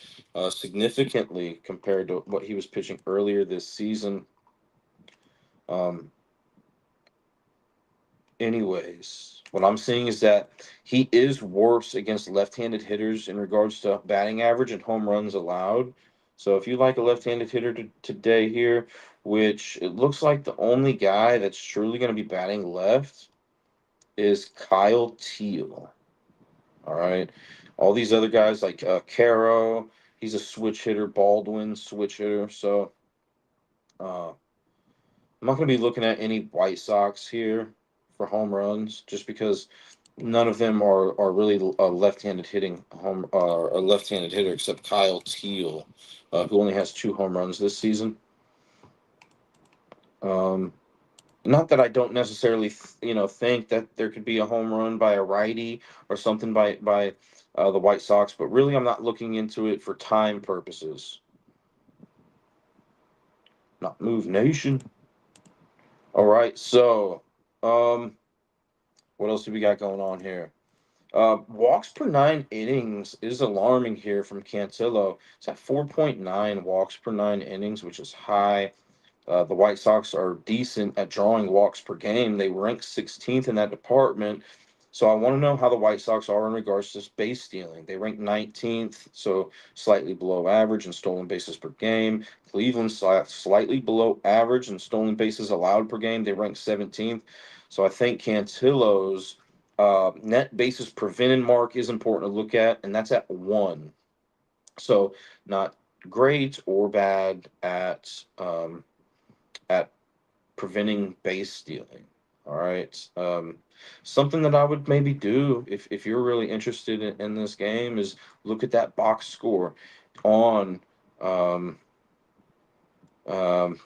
significantly compared to what he was pitching earlier this season. Um, Anyways, what I'm seeing is that he is worse against left-handed hitters in regards to batting average and home runs allowed. So if you like a left-handed hitter today here, which it looks like the only guy that's truly going to be batting left is Kyle Teal. All right. All these other guys like Caro, he's a switch hitter, Baldwin, switch hitter. So uh, I'm not going to be looking at any White Sox here for home runs just because none of them are really a left-handed hitting a left-handed hitter except Kyle Teal, who only has 2 home runs this season. Um, Not that I don't necessarily think that there could be a home run by a righty or something by the White Sox, but really I'm not looking into it for time purposes. Not Move Nation. All right, so um, what else do we got going on here? Walks per 9 innings is alarming here from Cantillo. It's at 4.9 walks per 9 innings, which is high. The White Sox are decent at drawing walks per game. They rank 16th in that department. So I want to know how the White Sox are in regards to base stealing. They rank 19th, so slightly below average in stolen bases per game. Cleveland slightly below average in stolen bases allowed per game. They rank 17th. So I think Cantillo's net bases prevented mark is important to look at, and that's at 1. So not great or bad at preventing base stealing. All right. Something that I would maybe do if you're really interested in this game is look at that box score on. Um, um,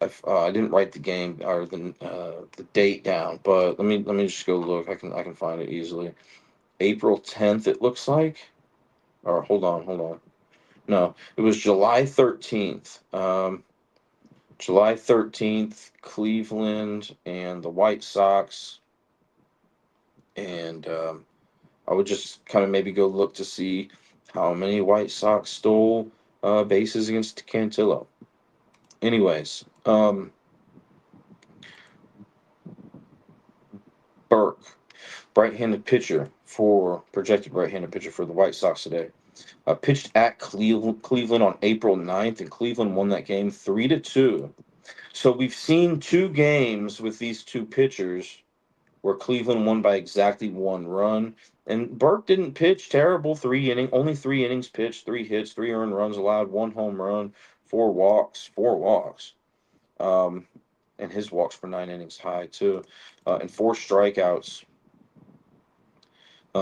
I didn't write the game or the date down, but let me just go look. I can find it easily. April 10th. It looks like. Or hold on. No, it was July 13th. July 13th, Cleveland and the White Sox. And I would just kind of maybe go look to see how many White Sox stole bases against Cantillo. Anyways, Burke, right-handed pitcher for projected right-handed pitcher for the White Sox today. Pitched at Cleveland on April 9th, and Cleveland won that game 3-2. So we've seen 2 games with these 2 pitchers where Cleveland won by exactly 1 run. And Burke didn't pitch terrible. Only 3 innings pitched, 3 hits, 3 earned runs allowed, 1 home run, 4 walks, 4 walks. Um, and his walks per 9 innings high too, and 4 strikeouts.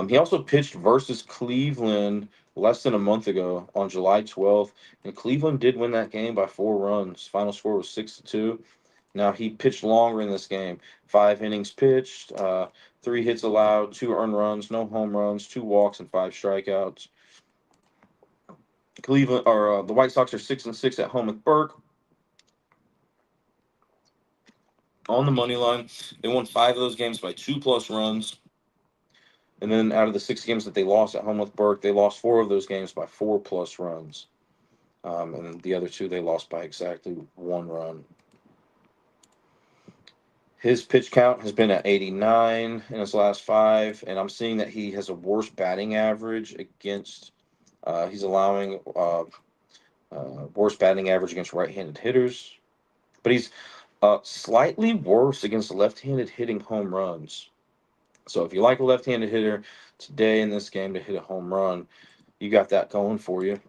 He also pitched versus Cleveland less than a month ago on July 12th, and Cleveland did win that game by 4 runs. Final score was 6-2. Now he pitched longer in this game. 5 innings pitched, 3 hits allowed, 2 earned runs, no home runs, 2 walks, and 5 strikeouts. The White Sox are 6-6 at home with Burke on the money line. They won 5 of those games by 2+ runs, and then out of the 6 games that they lost at home with Burke, they lost 4 of those games by 4+ runs, and the other 2 they lost by exactly 1 run. His pitch count has been at 89 in his last 5, and I'm seeing that he has a worse batting average against. He's allowing worse batting average against right-handed hitters, but he's slightly worse against left-handed hitting home runs. So if you like a left-handed hitter today in this game to hit a home run, you got that going for you.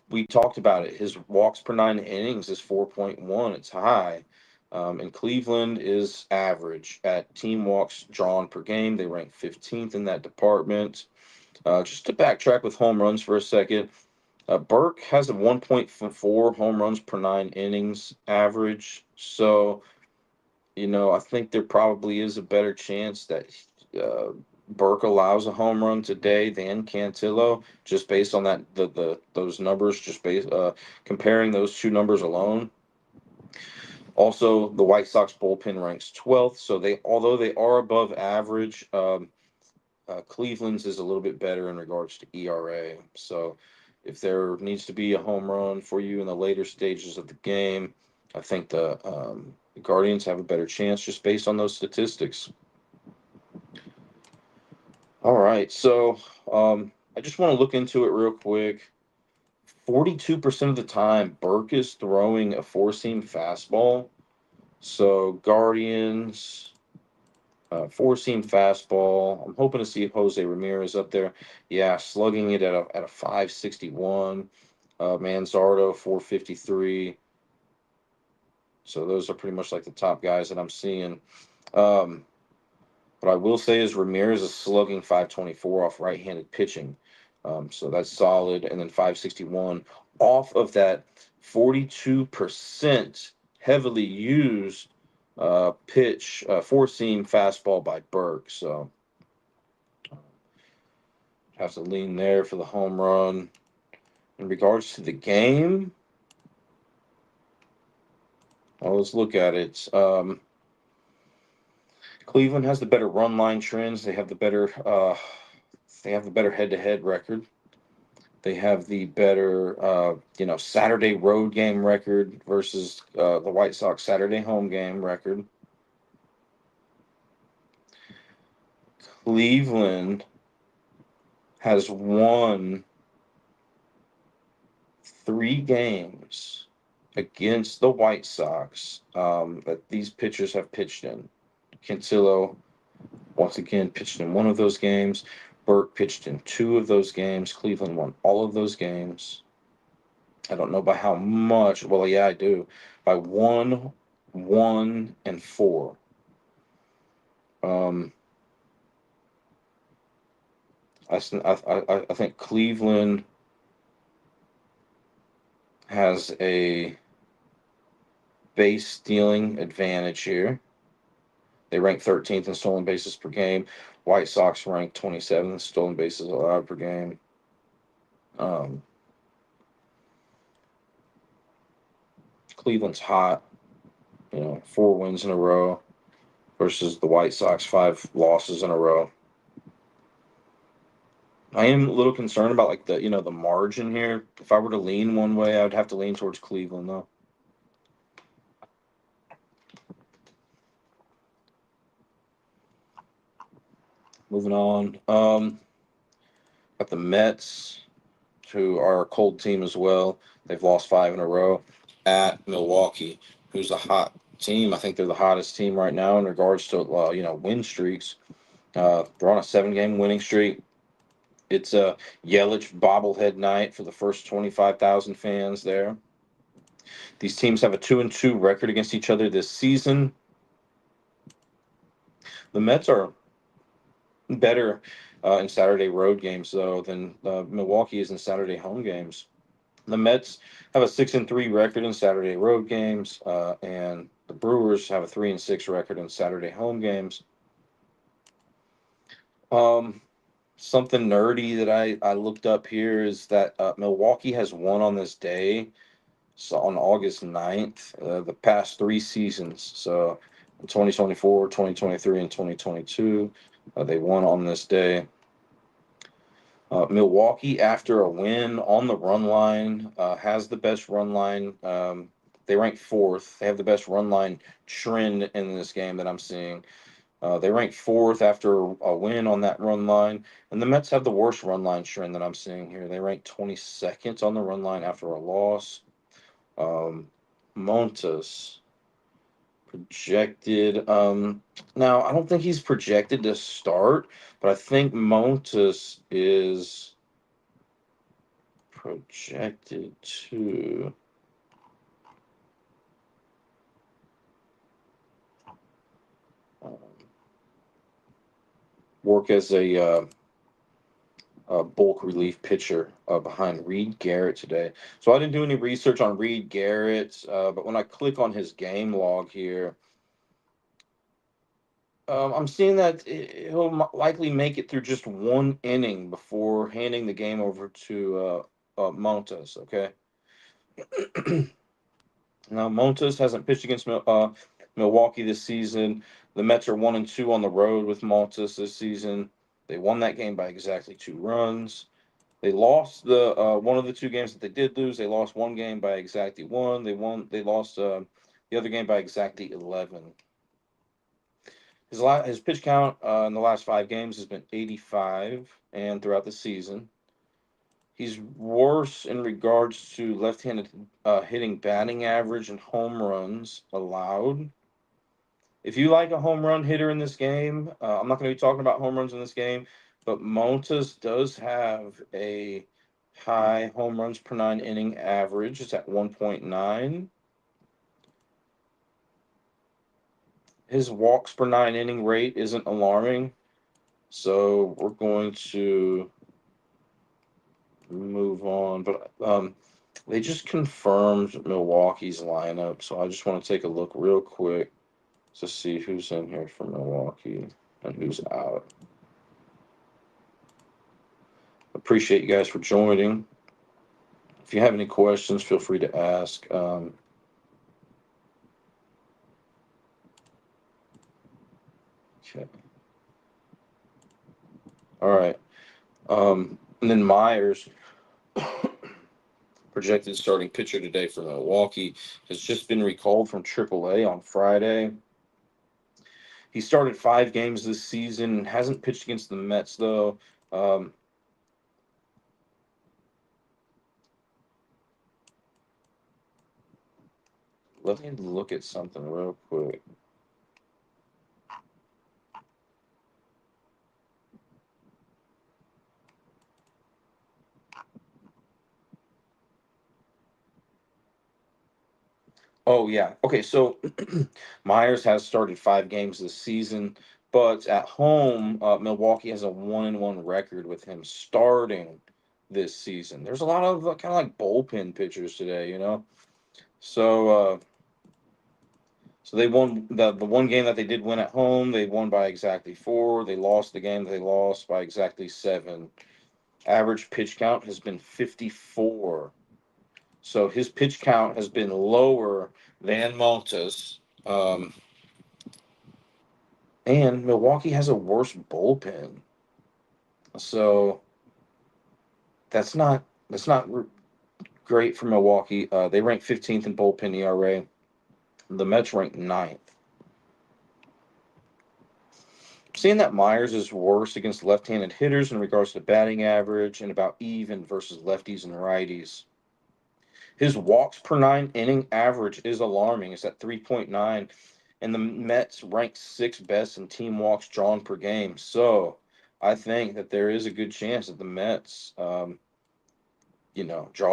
We talked about it. His walks per 9 innings is 4.1. It's high. And Cleveland is average at team walks drawn per game. They rank 15th in that department. Just to backtrack with home runs for a second, Burke has a 1.4 home runs per 9 innings average. So, I think there probably is a better chance that uh, Burke allows a home run today than Cantillo, just based on those numbers, just based comparing those two numbers alone. Also, the White Sox bullpen ranks 12th, so although they are above average, Cleveland's is a little bit better in regards to ERA. So, if there needs to be a home run for you in the later stages of the game, I think the Guardians have a better chance just based on those statistics. All right, so I just want to look into it real quick. 42% of the time, Burke is throwing a four-seam fastball. So Guardians, four-seam fastball. I'm hoping to see Jose Ramirez up there. Yeah, slugging it at a 561. Manzardo 453. So those are pretty much like the top guys that I'm seeing. Um, what I will say is Ramirez is slugging 524 off right-handed pitching. So that's solid. And then 561 off of that 42% heavily used pitch, four-seam fastball by Burke. So have to lean there for the home run. In regards to the game, well, let's look at it. Cleveland has the better run line trends. They have the better head-to-head record. They have the better, Saturday road game record versus the White Sox Saturday home game record. Cleveland has won 3 games against the White Sox that these pitchers have pitched in. Cantillo, once again, pitched in one of those games. Burke pitched in 2 of those games. Cleveland won all of those games. I don't know by how much. Well, yeah, I do. By 1, 1, and 4. Um, I think Cleveland has a base stealing advantage here. They rank 13th in stolen bases per game. White Sox rank 27th in stolen bases allowed per game. Um, Cleveland's hot, 4 wins in a row versus the White Sox 5 losses in a row. I am a little concerned about like the margin here. If I were to lean one way, I would have to lean towards Cleveland though. Moving on. Got the Mets, who are a cold team as well. They've lost 5 in a row at Milwaukee, who's a hot team. I think they're the hottest team right now in regards to win streaks. They're on a 7-game winning streak. It's a Yelich bobblehead night for the first 25,000 fans there. These teams have a 2-2 record against each other this season. The Mets are better in Saturday road games though than Milwaukee is in Saturday home games. The Mets have a 6-3 record in Saturday road games, and the Brewers have a 3-6 record in Saturday home games. Um, Something nerdy that I looked up here is that Milwaukee has won on this day, so on August 9th, the past 3 seasons. So in 2024, 2023, and 2022, they won on this day. Milwaukee, after a win on the run line, has the best run line. They rank fourth. They have the best run line trend in this game that I'm seeing. They rank fourth after a win on that run line. And the Mets have the worst run line trend that I'm seeing here. They rank 22nd on the run line after a loss. Montas projected. Now, I don't think he's projected to start, but I think Montas is projected to work as a bulk relief pitcher behind Reed Garrett today. So I didn't do any research on Reed Garrett, but when I click on his game log here, I'm seeing that he'll likely make it through just one inning before handing the game over to Montes. Okay. Now Montes hasn't pitched against Milwaukee this season. The Mets are 1-2 on the road with Montes this season. They won that game by exactly 2 runs. They lost the one of the two games that they did lose. They lost one game by exactly one. They lost the other game by exactly 11. His pitch count in the last 5 games has been 85, and throughout the season, he's worse in regards to left-handed hitting batting average and home runs allowed. If you like a home run hitter in this game, I'm not going to be talking about home runs in this game, but Montes does have a high home runs per 9 inning average. It's at 1.9. His walks per 9 inning rate isn't alarming, so we're going to move on. But they just confirmed Milwaukee's lineup, so I just want to take a look real quick to see who's in here for Milwaukee and who's out. Appreciate you guys for joining. If you have any questions, feel free to ask. Okay. All right. And then Myers, projected starting pitcher today for Milwaukee, has just been recalled from AAA on Friday. He started 5 games this season, hasn't pitched against the Mets, though. Um, Let me look at something real quick. Oh yeah. Okay, so Myers has started 5 games this season, but at home, Milwaukee has a 1-1 record with him starting this season. There's a lot of kind of like bullpen pitchers today, you know. So so they won the one game that they did win at home. They won by exactly 4. They lost the game they lost by exactly 7. Average pitch count has been 54. So his pitch count has been lower than Montes. And Milwaukee has a worse bullpen. So that's not great for Milwaukee. They rank 15th in bullpen ERA. The Mets rank 9th. Seeing that Myers is worse against left-handed hitters in regards to batting average and about even versus lefties and righties. His walks per 9 inning average is alarming. It's at 3.9, and the Mets rank 6th best in team walks drawn per game. So I think that there is a good chance that the Mets, draw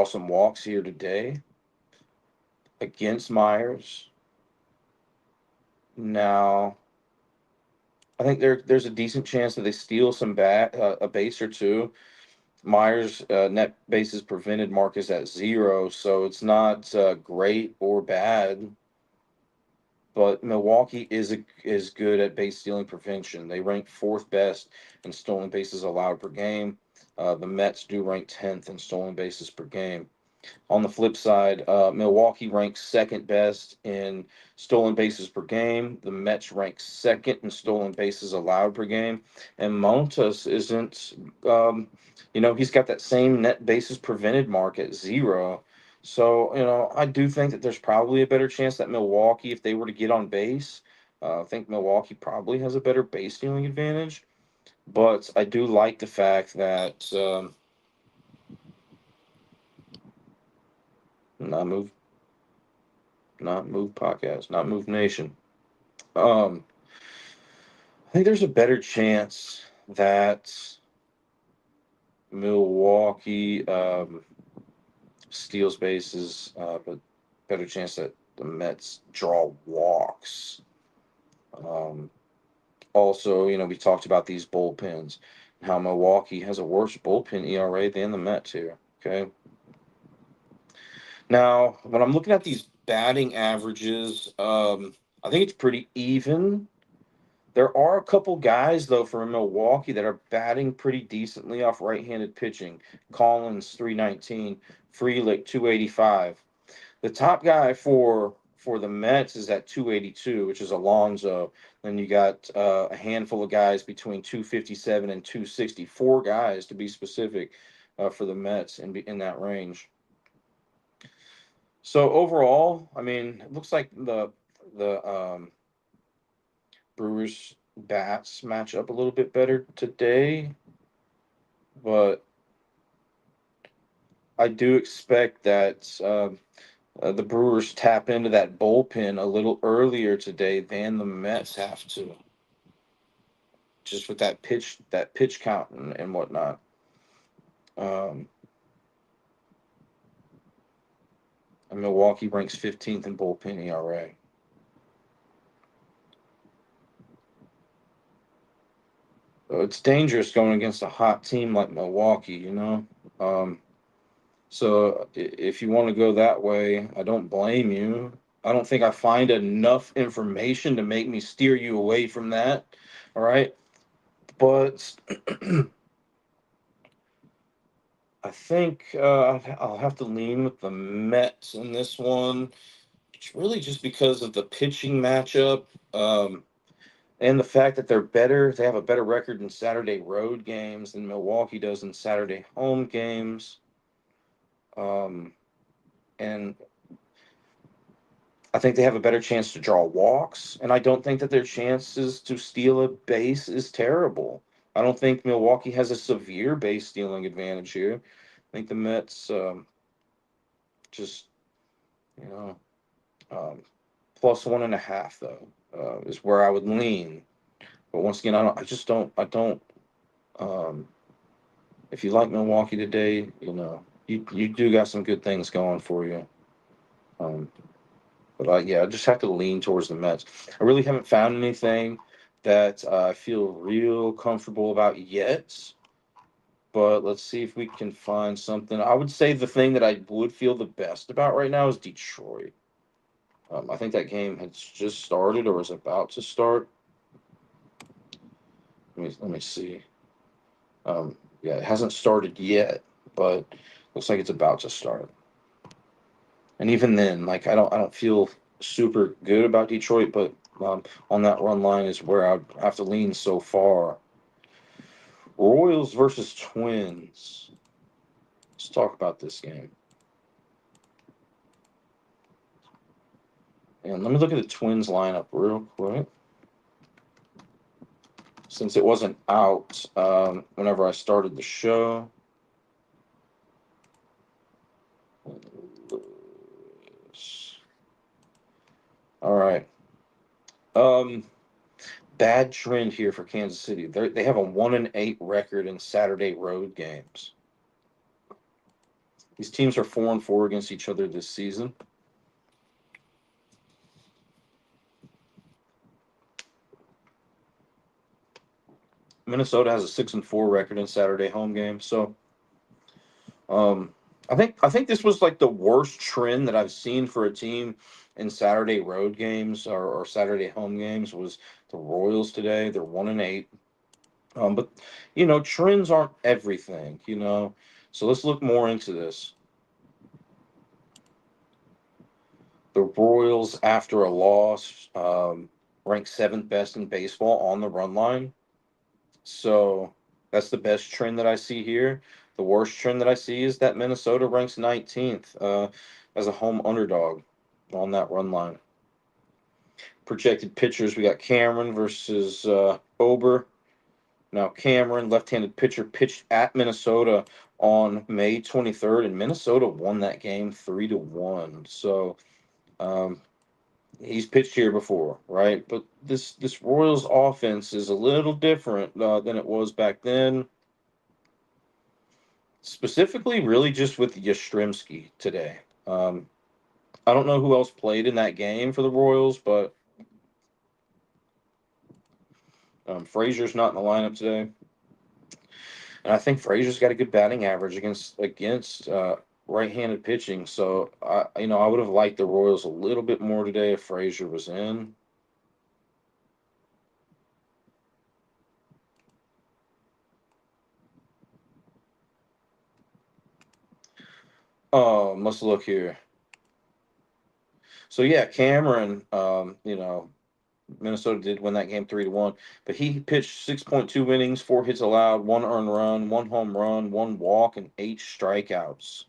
some walks here today against Myers. Now, I think there's a decent chance that they steal a base or two. Myers' net bases prevented mark is at 0, so it's not great or bad. But Milwaukee is good at base stealing prevention. They rank 4th best in stolen bases allowed per game. The Mets do rank 10th in stolen bases per game. On the flip side, Milwaukee ranks 2nd best in stolen bases per game. The Mets rank 2nd in stolen bases allowed per game. And Montes isn't, he's got that same net bases prevented mark at 0. So, I do think that there's probably a better chance that Milwaukee, if they were to get on base, I think Milwaukee probably has a better base stealing advantage. But I do like the fact that not move, not move podcast, not move nation. Um, I think there's a better chance that Milwaukee steals bases, but better chance that the Mets draw walks. Um, Also, we talked about these bullpens, how Milwaukee has a worse bullpen ERA than the Mets here. Okay. Now, when I'm looking at these batting averages, I think it's pretty even. There are a couple guys though from Milwaukee that are batting pretty decently off right-handed pitching. Collins 319, Frelick 285. The top guy for the Mets is at 282, which is Alonso. Then you got a handful of guys between 257 and 264 guys to be specific for the Mets in that range. So overall, I mean, it looks like the Brewers bats match up a little bit better today, but I do expect that the Brewers tap into that bullpen a little earlier today than the Mets have to, just with that pitch count and whatnot. Um, and Milwaukee ranks 15th in bullpen ERA. So it's dangerous going against a hot team like Milwaukee. Um, So if you want to go that way, I don't blame you. I don't think I find enough information to make me steer you away from that. All right. But I think I'll have to lean with the Mets in this one. It's really just because of the pitching matchup, and the fact that they're better. They have a better record in Saturday road games than Milwaukee does in Saturday home games. Um, and I think they have a better chance to draw walks, and I don't think that their chances to steal a base is terrible. I don't think Milwaukee has a severe base stealing advantage here. I think the Mets just, you know, um, plus 1.5 though is where I would lean. But once again, I don't. I just don't. I don't. Um, if you like Milwaukee today, you do got some good things going for you. Um, But yeah, I just have to lean towards the Mets. I really haven't found anything that I feel real comfortable about yet. But let's see if we can find something. I would say the thing that I would feel the best about right now is Detroit. I think that game has just started or is about to start. Let me see. Yeah, it hasn't started yet, but looks like it's about to start. And even then, like I don't feel super good about Detroit, but on that run line is where I have to lean so far. Royals versus Twins. Let's talk about this game. And let me look at the Twins lineup real quick, since it wasn't out whenever I started the show. All right. Um, Bad trend here for Kansas City. They have a 1-8 record in Saturday road games. These teams are 4-4 against each other this season. Minnesota has a 6-4 record in Saturday home games. So um, I think this was like the worst trend that I've seen for a team in Saturday road games or Saturday home games was the Royals today. They're 1-8. But trends aren't everything. So let's look more into this. The Royals, after a loss, ranked seventh best in baseball on the run line. So that's the best trend that I see here. The worst trend that I see is that Minnesota ranks 19th as a home underdog on that run line. Projected pitchers, we got Cameron versus Ober. Now, Cameron, left-handed pitcher, pitched at Minnesota on May 23rd, and Minnesota won that game 3-1. So um, he's pitched here before, right? But this Royals offense is a little different than it was back then. Specifically, really just with Yastrzemski today. I don't know who else played in that game for the Royals, but Frazier's not in the lineup today, and I think Frazier's got a good batting average against right-handed pitching. So I would have liked the Royals a little bit more today if Frazier was in. Let's look here. So yeah, Cameron. Minnesota did win that game 3-1, but he pitched 6.2 innings, 4 hits allowed, 1 earned run, 1 home run, 1 walk, and 8 strikeouts.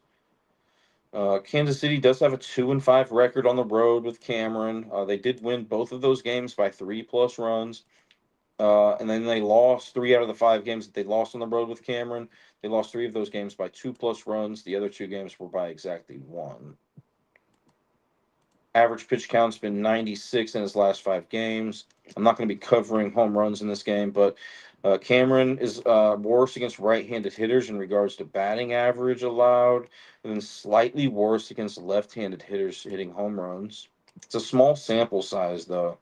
Kansas City does have a 2-5 record on the road with Cameron. They did win both of those games by 3+ runs. And then they lost 3 out of the 5 games that they lost on the road with Cameron. They lost 3 of those games by 2+ runs. The other 2 games were by exactly 1. Average pitch count's been 96 in his last 5 games. I'm not going to be covering home runs in this game, but Cameron is worse against right-handed hitters in regards to batting average allowed, and then slightly worse against left-handed hitters hitting home runs. It's a small sample size, though.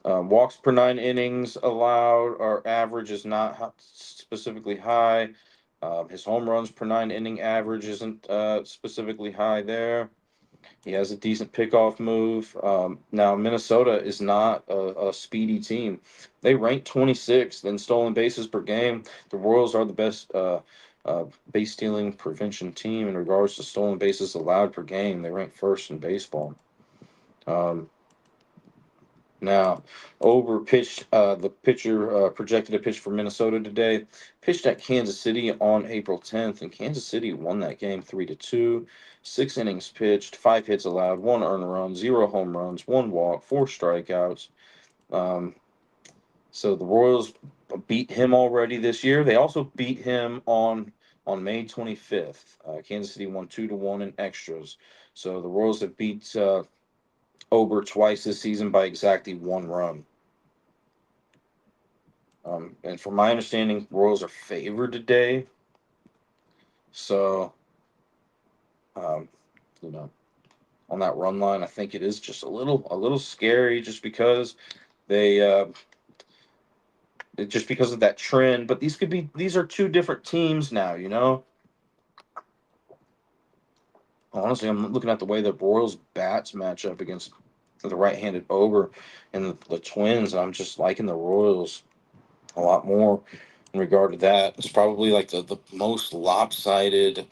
Walks per 9 innings allowed, or average is not specifically high. His home runs per 9 inning average isn't specifically high there. He has a decent pickoff move. Now, Minnesota is not a speedy team. They rank 26th in stolen bases per game. The Royals are the best base stealing prevention team in regards to stolen bases allowed per game. They rank first in baseball. Um, Now, Over pitched the pitcher projected a pitch for Minnesota today. Pitched at Kansas City on April 10th, and Kansas City won that game 3-2. 6 innings pitched, 5 hits allowed, 1 earned run, 0 home runs, 1 walk, 4 strikeouts. Um, so the Royals beat him already this year. They also beat him on May 25th. Kansas City won 2-1 in extras. So the Royals have beat Ober twice this season by exactly 1 run. And from my understanding, Royals are favored today. So, um, you know, on that run line, I think it is just a little scary, they, uh, just because of that trend. But these are 2 different teams now. Honestly, I'm looking at the way the Royals bats match up against the right-handed Over and the Twins. And I'm just liking the Royals a lot more in regard to that. It's probably like the most lopsided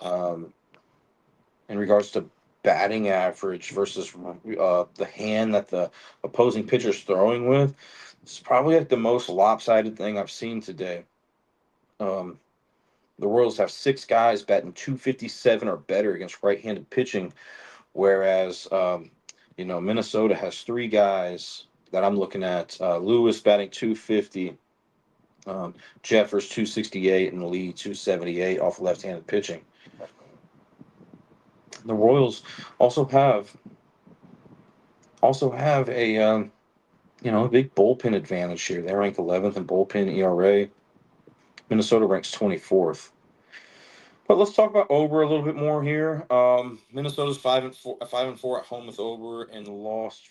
in regards to batting average versus the hand that the opposing pitcher's throwing with. It's probably like the most lopsided thing I've seen today. Um, the Royals have 6 guys batting 257 or better against right-handed pitching, whereas Minnesota has 3 guys that I'm looking at. Lewis batting 250, Jeffers 268, and Lee 278 off left-handed pitching. The Royals also have a big bullpen advantage here. They rank 11th in bullpen ERA. Minnesota ranks 24th. But let's talk about Ober a little bit more here. Minnesota's 5-4, 5-4 at home with Ober, and lost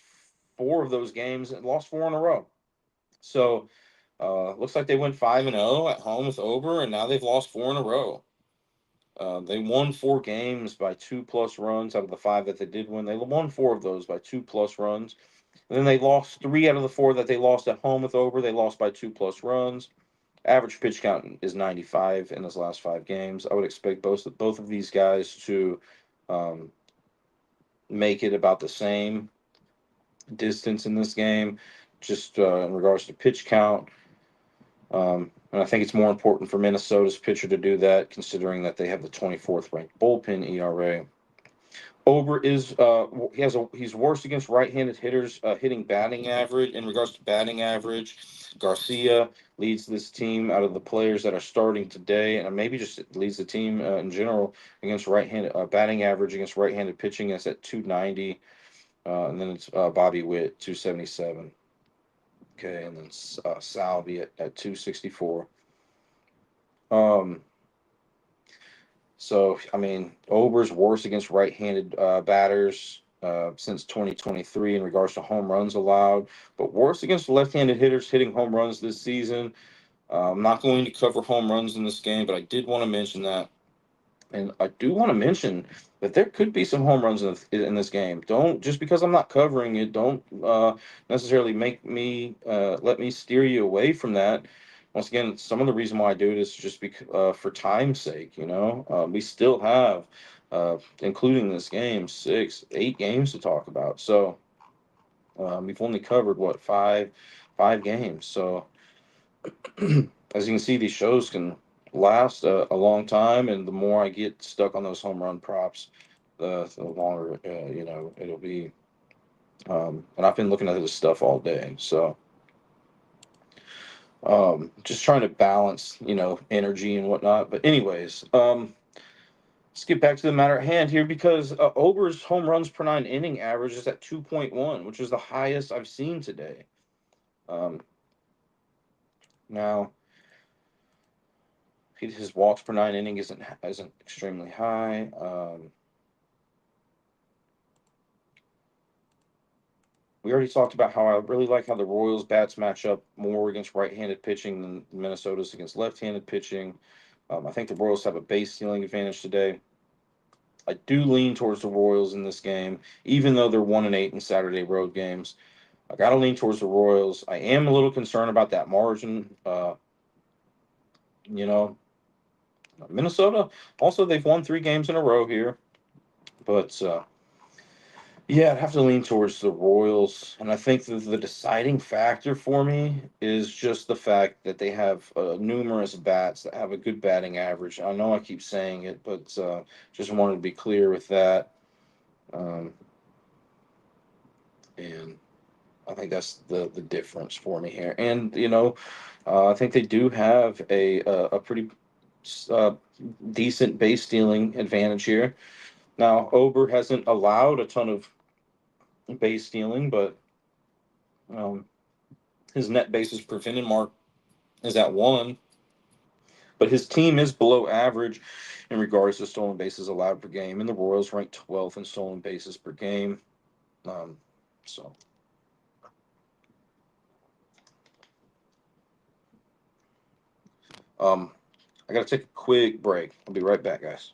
4 of those games and lost 4 in a row. So looks like they went 5-0 at home with Ober, and now they've lost 4 in a row. They won 4 games by 2+ runs out of the 5 that they did win. They won 4 of those by 2+ runs. And then they lost 3 out of the 4 that they lost at home with Ober. They lost by 2+ runs. Average pitch count is 95 in his last 5 games. I would expect both of these guys to um, make it about the same distance in this game, just in regards to pitch count. And I think it's more important for Minnesota's pitcher to do that, considering that they have the 24th ranked bullpen ERA. Ober he's worse against right-handed hitters hitting batting average. In regards to batting average, Garcia leads this team out of the players that are starting today, and maybe just leads the team in general against right-handed batting average against right-handed pitching. It's at 290, and then it's Bobby Witt 277. Okay, and then Salvi at 264. Um, so I mean, Ober's worse against right-handed batters since 2023 in regards to home runs allowed, but worse against left-handed hitters hitting home runs this season. I'm not going to cover home runs in this game, but I did want to mention that. And I do want to mention that there could be some home runs in this game. Don't, just because I'm not covering it, don't necessarily make me let me steer you away from that. Once again, some of the reason why I do it is just for time's sake. We still have, including this game, 8 games to talk about. So we've only covered what, five games. So as you can see, these shows can last a long time, and the more I get stuck on those home run props, the longer it'll be. And I've been looking at this stuff all day, so just trying to balance, energy and whatnot. But anyways, let's get back to the matter at hand here, because Ober's home runs per 9 inning average is at 2.1, which is the highest I've seen today. Now, his walks per 9 inning isn't extremely high. We already talked about how I really like how the Royals bats match up more against right-handed pitching than Minnesota's against left-handed pitching. I think the Royals have a base stealing advantage today. I do lean towards the Royals in this game, even though they're 1-8 in Saturday road games. I got to lean towards the Royals. I am a little concerned about that margin. You know, Minnesota, also, they've won 3 games in a row here, but yeah, I'd have to lean towards the Royals, and I think that the deciding factor for me is just the fact that they have numerous bats that have a good batting average. I know I keep saying it, but just wanted to be clear with that. Um, and I think that's the difference for me here. And I think they do have a pretty uh, decent base stealing advantage here. Now, Ober hasn't allowed a ton of base stealing, but um, his net bases prevented mark is at 1, but his team is below average in regards to stolen bases allowed per game, and the Royals rank 12th in stolen bases per game. Um, so, um, I got to take a quick break. I'll be right back, guys.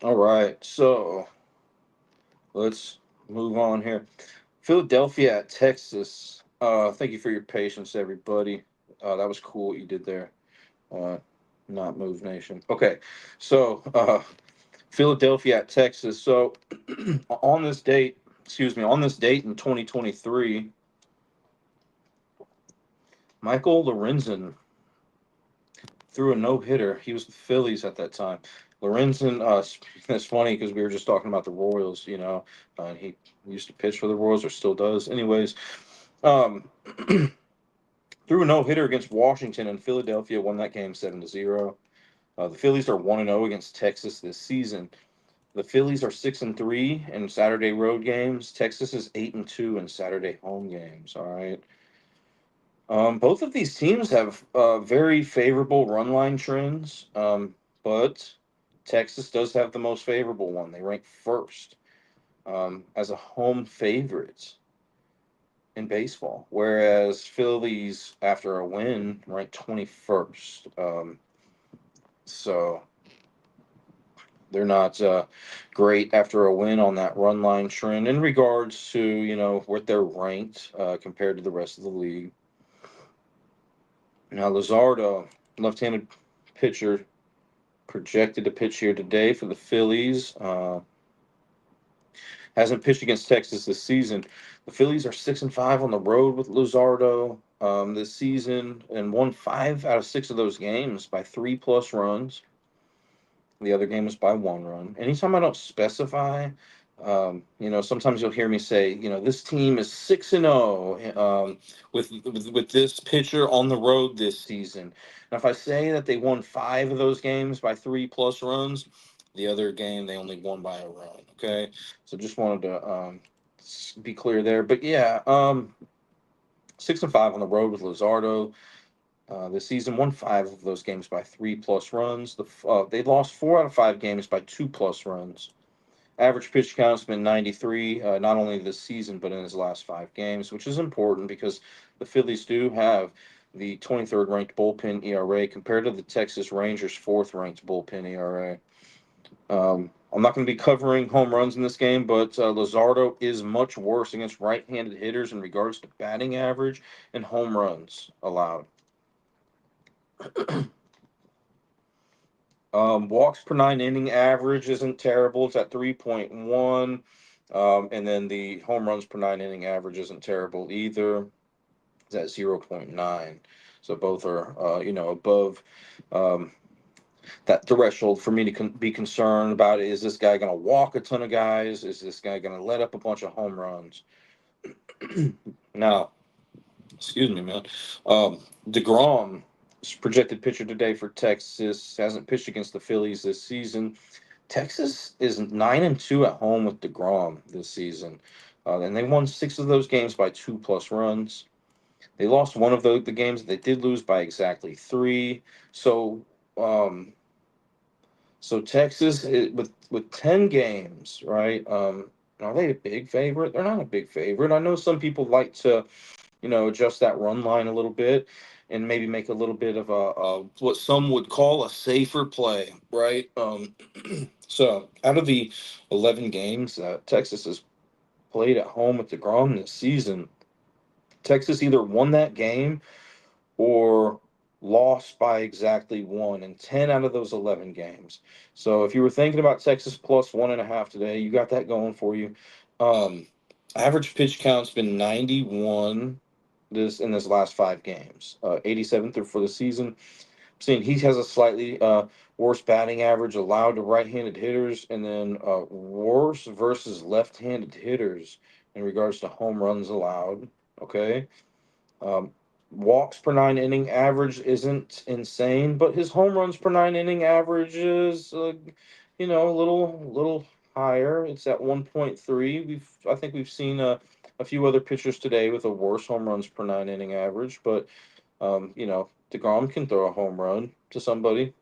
All right, so let's move on here. Philadelphia at Texas. Thank you for your patience, everybody. That was cool what you did there. Uh, Not Move Nation. Okay, so Philadelphia at Texas. So on this date in 2023, Michael Lorenzen threw a no hitter. He was with the Phillies at that time. Lorenzen, that's funny because we were just talking about the Royals, he used to pitch for the Royals or still does. Anyways, um, threw a no hitter against Washington, and Philadelphia won that game 7-0. The Phillies are 1-0 against Texas this season. The Phillies are 6-3 in Saturday road games. Texas is 8-2 in Saturday home games. All right. Both of these teams have very favorable run line trends, but Texas does have the most favorable one. They rank first as a home favorite in baseball, whereas Phillies, after a win, rank 21st. So they're not great after a win on that run line trend in regards to what they're ranked compared to the rest of the league. Now Lazardo, left-handed pitcher, projected to pitch here today for the Phillies. Hasn't pitched against Texas this season. The Phillies are 6-5 on the road with Luzardo this season, and won 5 out of 6 of those games by 3+ runs. The other game was by 1 run. Anytime I don't specify, sometimes you'll hear me say, this team is 6-0 with this pitcher on the road this season. And if I say that they won 5 of those games by 3+ runs, the other game they only won by a run. Okay, so just wanted to be clear there. But yeah, 6-5 on the road with Luzardo. This season, won 5 of those games by 3+ runs. They lost 4 out of 5 games by 2+ runs. Average pitch count's been 93, not only this season but in his last 5 games, which is important because the Phillies do have the 23rd ranked bullpen ERA compared to the Texas Rangers' 4th ranked bullpen ERA. I'm not going to be covering home runs in this game, but Luzardo is much worse against right-handed hitters in regards to batting average and home runs allowed. Walks per 9 inning average isn't terrible. It's at 3.1. And then the home runs per 9 inning average isn't terrible either. It's at 0.9. So both are, above um, that threshold for me to be concerned about. Is this guy going to walk a ton of guys? Is this guy going to let up a bunch of home runs? Now, excuse me, man. DeGrom, projected pitcher today for Texas, hasn't pitched against the Phillies this season. Texas is 9-2 at home with DeGrom this season, and they won 6 of those games by 2+ runs. They lost one of the games. They did lose by exactly 3. So, um, so Texas with 10 games, right? Are they a big favorite? They're not a big favorite. I know some people like to adjust that run line a little bit and maybe make a little bit of a what some would call a safer play, right? So out of the 11 games that Texas has played at home with DeGrom this season, Texas either won that game or lost by exactly 1 in 10 out of those 11 games. So if you were thinking about Texas plus 1.5 today, you got that going for you. Um, Average pitch count's been 91 this last 5 games, 87 through for the season. Seeing he has a slightly worse batting average allowed to right-handed hitters, and then worse versus left-handed hitters in regards to home runs allowed. Okay, um, walks per 9 inning average isn't insane, but his home runs per 9 inning average is, a little higher. It's at 1.3. I think we've seen a few other pitchers today with a worse home runs per 9 inning average, but Degrom can throw a home run to somebody.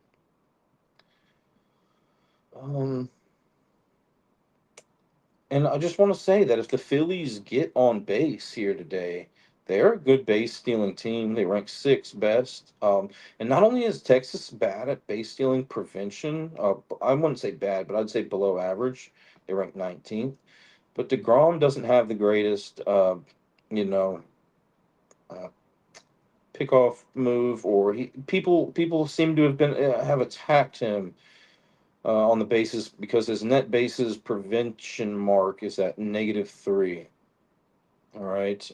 Um, And I just want to say that if the Phillies get on base here today, they're a good base stealing team. They rank 6th best. And not only is Texas bad at base stealing prevention, I wouldn't say bad, but I'd say below average. They rank 19th. But DeGrom doesn't have the greatest, you know, uh, pickoff move, or people seem to have attacked him on the bases because his net bases prevention mark is at -3. All right.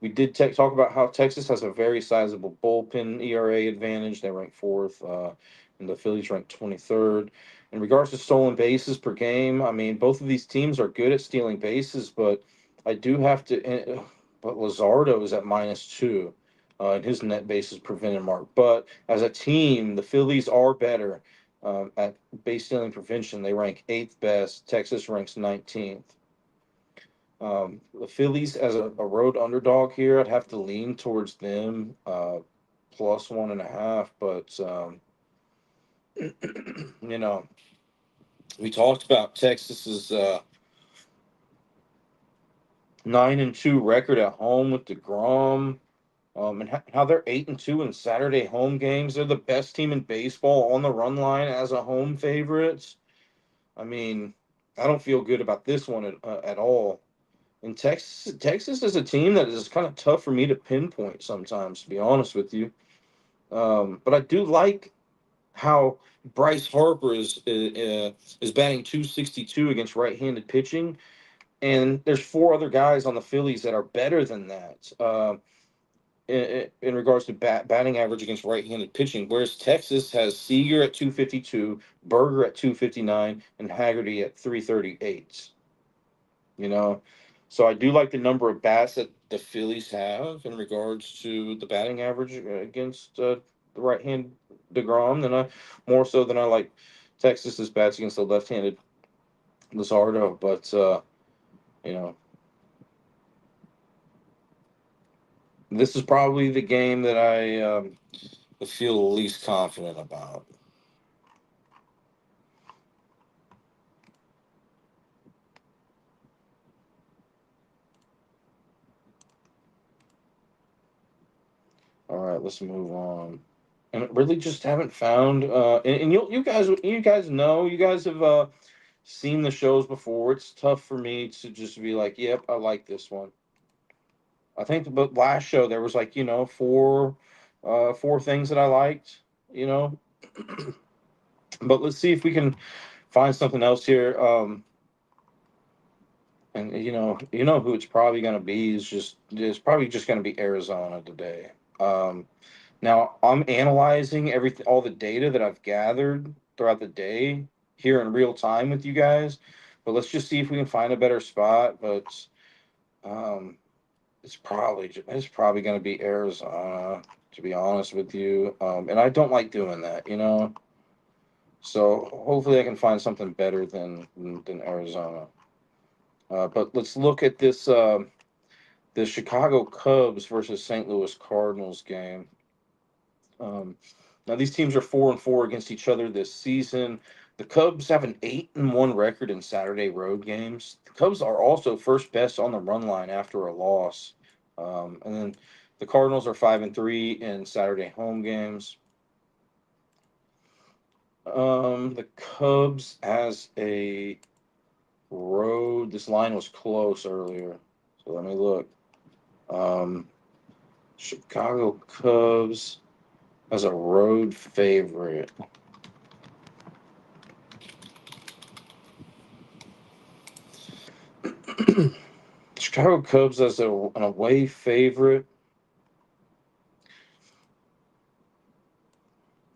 We did talk about how Texas has a very sizable bullpen ERA advantage. They rank 4th. and the Phillies ranked 23rd. In regards to stolen bases per game, I mean, both of these teams are good at stealing bases, but I do have to. But Lazardo is at -2 in his net bases prevented mark. But as a team, the Phillies are better at base stealing prevention. They rank eighth best. Texas ranks 19th. The Phillies as a road underdog here, I'd have to lean towards them plus 1.5. But you know, we talked about Texas's 9-2 record at home with DeGrom. And how they're 8-2 in Saturday home games. They're the best team in baseball on the run line as a home favorite. I mean, I don't feel good about this one at all. And Texas is a team that is kind of tough for me to pinpoint sometimes, to be honest with you. But I do like how Bryce Harper is batting 262 against right-handed pitching, and there's four other guys on the Phillies that are better than that. In regards to batting average against right-handed pitching, whereas Texas has Seager at 252, Berger at 259, and Haggerty at 338. You know, so I do like the number of bats that the Phillies have in regards to the batting average against the right-hand Degrom. Than I more so than I like Texas's bats against the left-handed Luzardo. But you know, this is probably the game that I feel least confident about. All right, let's move on. And really just haven't found and you guys know, you guys have seen the shows before. It's tough for me to just be like, "Yep, I like this one." I think but last show there was like, four things that I liked, you know. But let's see if we can find something else here. And you know who it's probably going to be is just it's probably just going to be Arizona today. Um, Now I'm analyzing everything, all the data that I've gathered throughout the day here in real time with you guys. But let's just see if we can find a better spot. But um, it's probably going to be Arizona, to be honest with you. And I don't like doing that, you know. So hopefully I can find something better than Arizona. But let's look at the Chicago Cubs versus St. Louis Cardinals game. Um, Now these teams are 4-4 against each other this season. The Cubs have an 8-1 record in Saturday road games. The Cubs are also first best on the run line after a loss, and then the Cardinals are 5-3 in Saturday home games. The Cubs as a road. This line was close earlier, so let me look. Um, Chicago Cubs as a road favorite. Chicago Cubs as an away favorite.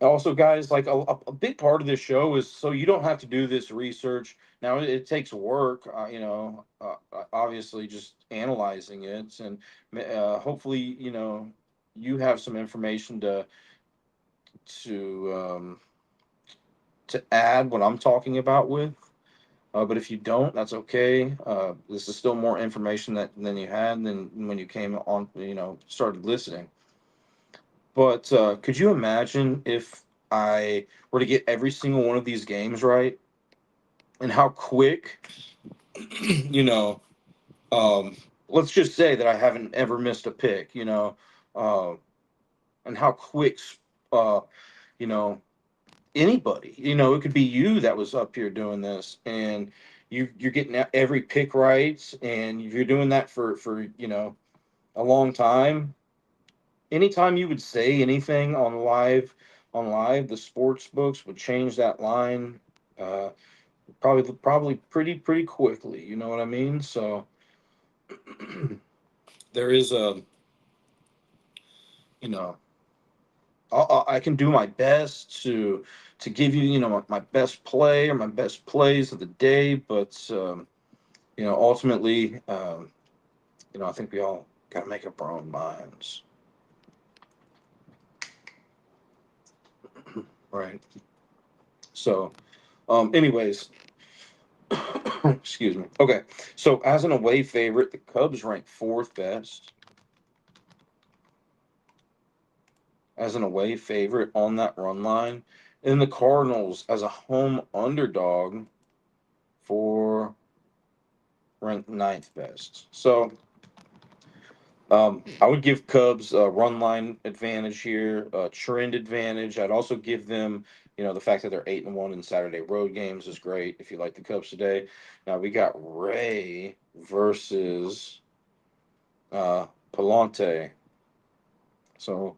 Also, guys, like a big part of this show is so you don't have to do this research. Now, it takes work, obviously, just analyzing it, and hopefully, you have some information to to add what I'm talking about with. But if you don't, that's okay. This is still more information than you had than when you came on, started listening. But could you imagine if I were to get every single one of these games right, and how quick, you know, um, let's just say that I haven't ever missed a pick, uh, and how quick, uh, you know, anybody, it could be you that was up here doing this, and you're getting every pick right, and you're doing that for a long time. Anytime you would say anything on live, the sports books would change that line uh, probably pretty quickly. You know what I mean? So there is a you know I can do my best to give you, my best play or my best plays of the day, but ultimately, I think we all got to make up our own minds, right? So, anyways, excuse me. Okay, so as an away favorite, the Cubs rank fourth best as an away favorite on that run line, and the Cardinals as a home underdog for ranked ninth best. So I would give Cubs a run line advantage here, a trend advantage. I'd also give them, the fact that they're 8-1 in Saturday road games is great if you like the Cubs today. Now we got Ray versus Palante. So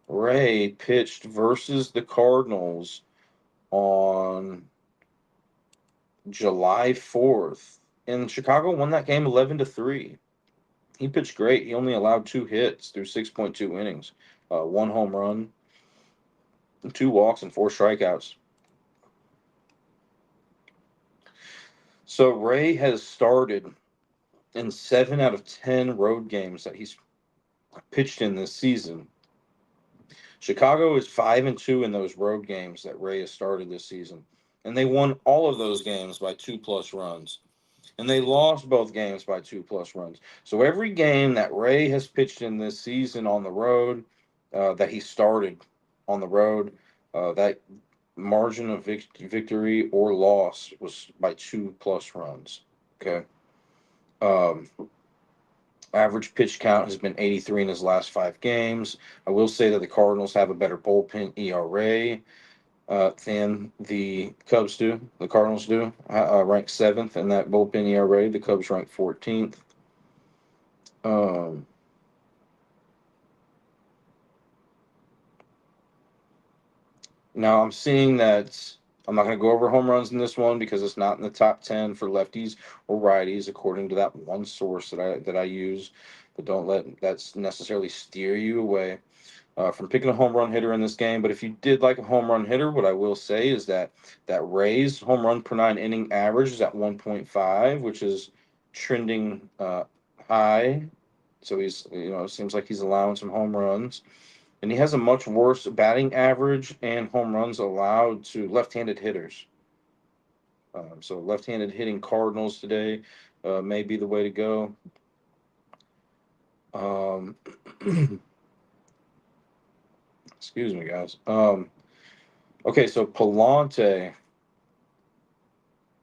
Ray pitched versus the Cardinals on July 4th, and Chicago won that game 11-3. He pitched great. He only allowed 2 hits through 6.2 innings, one home run, 2 walks, and 4 strikeouts. So Ray has started in 7 out of 10 road games that he's pitched in this season. Chicago is 5-2 in those road games that Ray has started this season, and they won all of those games by 2+ runs. And they lost both games by 2+ runs. So every game that Ray has pitched in this season on the road, that he started on the road, that margin of victory or loss was by 2+ runs. Okay. Um, Average pitch count has been 83 in his last 5 games. I will say that the Cardinals have a better bullpen ERA than the Cubs do. The Cardinals do. Ranked seventh in that bullpen ERA. The Cubs ranked 14th. Um, Now I'm seeing that I'm not going to go over home runs in this one because it's not in the top 10 for lefties or righties, according to that one source that I use. But don't let that necessarily steer you away from picking a home run hitter in this game. But if you did like a home run hitter, what I will say is that Rays home run per 9 inning average is at 1.5, which is trending high. So it seems like he's allowing some home runs, and he has a much worse batting average and home runs allowed to left-handed hitters. So left-handed hitting Cardinals today may be the way to go. Um, excuse me, guys. Okay, so Palante,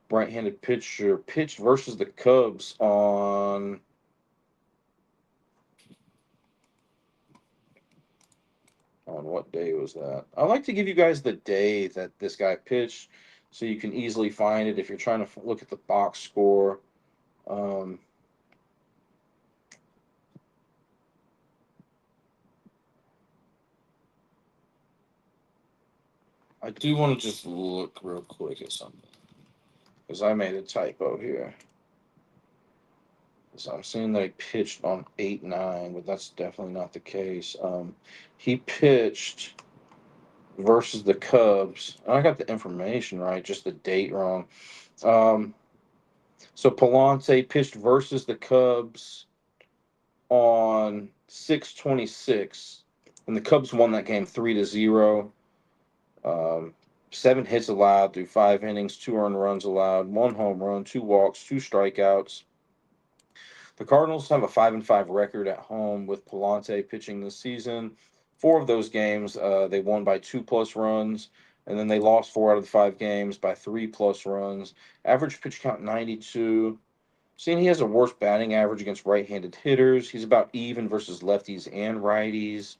right-handed pitcher, pitched versus the Cubs on what day was that? I like to give you guys the day that this guy pitched, so you can easily find it if you're trying to look at the box score. Um, I do want to just look real quick at something because I made a typo here. So I'm seeing that he pitched on 8-9, but that's definitely not the case. He pitched versus the Cubs. I got the information right, just the date wrong. Um, so Palante pitched versus the Cubs on 6/26, and the Cubs won that game 3-0. Um, 7 hits allowed through 5 innings, 2 earned runs allowed, 1 home run, 2 walks, 2 strikeouts. The Cardinals have a 5-5 record at home with Palante pitching this season. 4 of those games, they won by 2+ runs, and then they lost 4 out of the 5 games by 3+ runs. Average pitch count 92. Seeing he has a worse batting average against right-handed hitters. He's about even versus lefties and righties.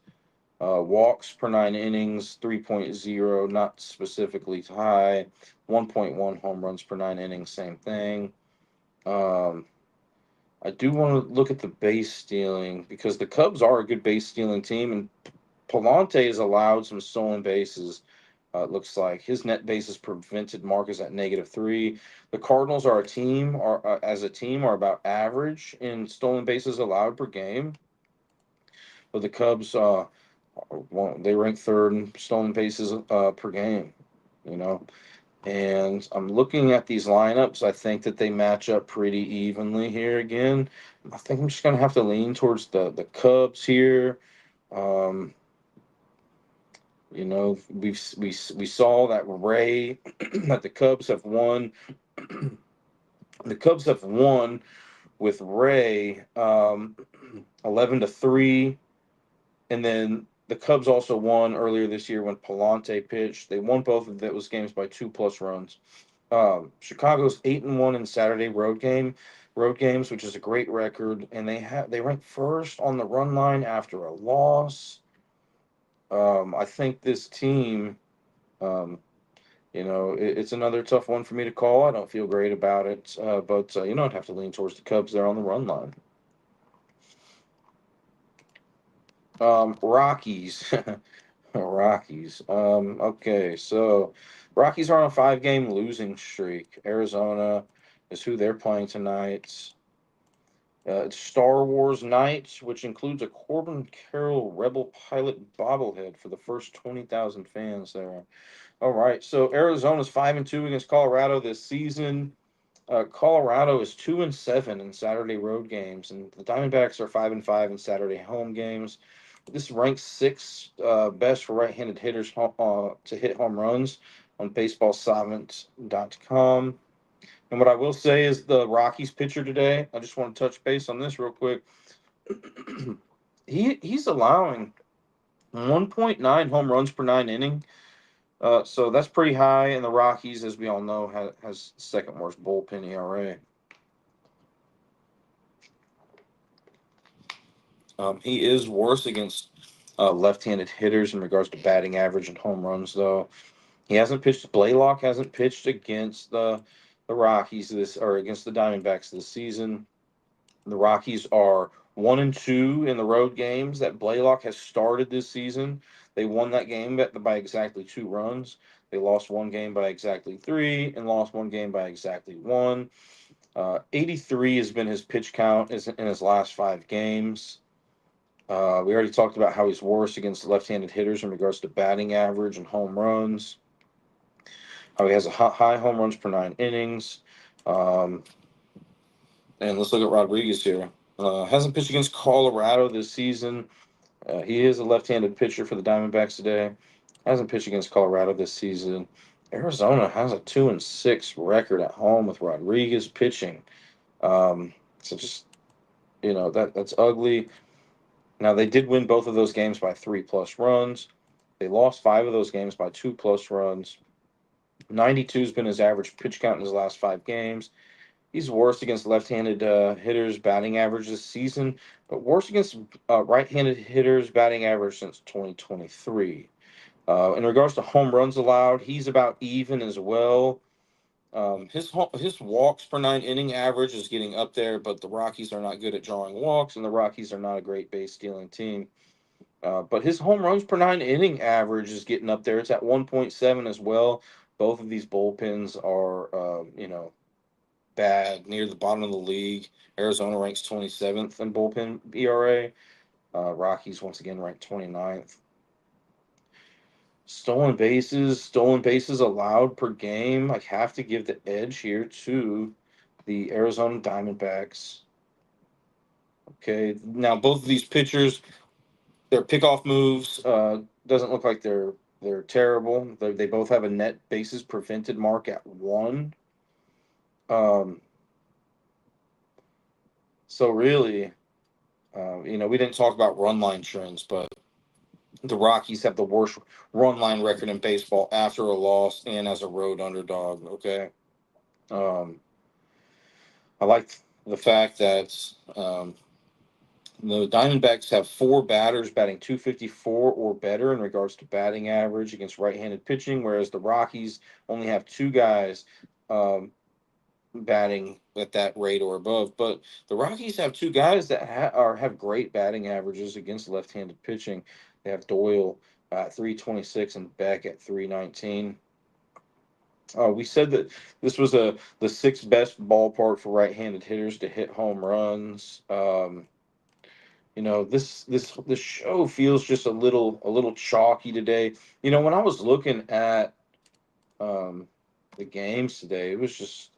Walks per 9 innings, 3.0, not specifically high. 1.1 home runs per 9 innings, same thing. Um, I do want to look at the base stealing because the Cubs are a good base stealing team, and Palante has allowed some stolen bases. It looks like his net bases prevented mark is at -3. The Cardinals are a team, are as a team are about average in stolen bases allowed per game, but the Cubs They rank third in stolen bases per game. You know, and I'm looking at these lineups. I think that they match up pretty evenly here again. I think I'm just gonna have to lean towards the Cubs here. Um, we saw that Ray that the Cubs have won. The Cubs have won with Ray 11-3, and then the Cubs also won earlier this year when Palante pitched. They won both of those games by 2+ runs. Chicago's 8-1 in Saturday road games, which is a great record, and they rank first on the run line after a loss. I think this team, um, it's another tough one for me to call. I don't feel great about it, but I'd have to lean towards the Cubs there on the run line. Rockies. Rockies. Okay, so Rockies are on a 5-game losing streak. Arizona is who they're playing tonight. It's Star Wars night, which includes a Corbin Carroll Rebel Pilot bobblehead for the first 20,000 fans there. All right, so Arizona's 5-2 against Colorado this season. Colorado is 2-7 in Saturday road games, and the Diamondbacks are 5-5 in Saturday home games. This ranks sixth best for right-handed hitters to hit home runs on BaseballSavant.com. And what I will say is the Rockies pitcher today. I just want to touch base on this real quick. He's allowing 1.9 home runs per 9 inning. So that's pretty high. And the Rockies, as we all know, has second worst bullpen ERA. He is worse against left-handed hitters in regards to batting average and home runs, though. He hasn't pitched. Blaylock hasn't pitched against the Rockies against the Diamondbacks this season. The Rockies are 1-2 in the road games that Blaylock has started this season. They won that game by exactly 2 runs. They lost one game by exactly 3 and lost one game by exactly 1. 83 has been his pitch count in his last 5 games. We already talked about how he's worse against left-handed hitters in regards to batting average and home runs. How he has a high home runs per 9 innings. Um, and let's look at Rodriguez here. Hasn't pitched against Colorado this season. He is a left-handed pitcher for the Diamondbacks today. Hasn't pitched against Colorado this season. Arizona has a 2-6 record at home with Rodriguez pitching. So just that's ugly. Now they did win both of those games by 3+ runs. They lost 5 of those games by 2+ runs. 92 has been his average pitch count in his last 5 games. He's worse against left-handed hitters batting average this season, but worse against right-handed hitters batting average since 2023. In regards to home runs allowed, he's about even as well. His walks per 9 inning average is getting up there, but the Rockies are not good at drawing walks, and the Rockies are not a great base stealing team. But his home runs per 9 inning average is getting up there. It's at 1.7 as well. Both of these bullpens are, bad, near the bottom of the league. Arizona ranks 27th in bullpen ERA. Rockies, once again, ranked 29th. Stolen bases allowed per game. I have to give the edge here to the Arizona Diamondbacks. Okay, now both of these pitchers, their pickoff moves doesn't look like they're terrible. They both have a net bases prevented mark at 1. So really, we didn't talk about run line trends, but the Rockies have the worst run line record in baseball after a loss and as a road underdog. Okay. Um, I like the fact that the Diamondbacks have 4 batters batting 254 or better in regards to batting average against right-handed pitching, whereas the Rockies only have 2 guys um, batting at that rate or above. But the Rockies have 2 guys that have great batting averages against left-handed pitching. They have Doyle at 326 and Beck at 319. We said that this was the 6th best ballpark for right-handed hitters to hit home runs. This show feels just a little chalky today. When I was looking at um, the games today, it was just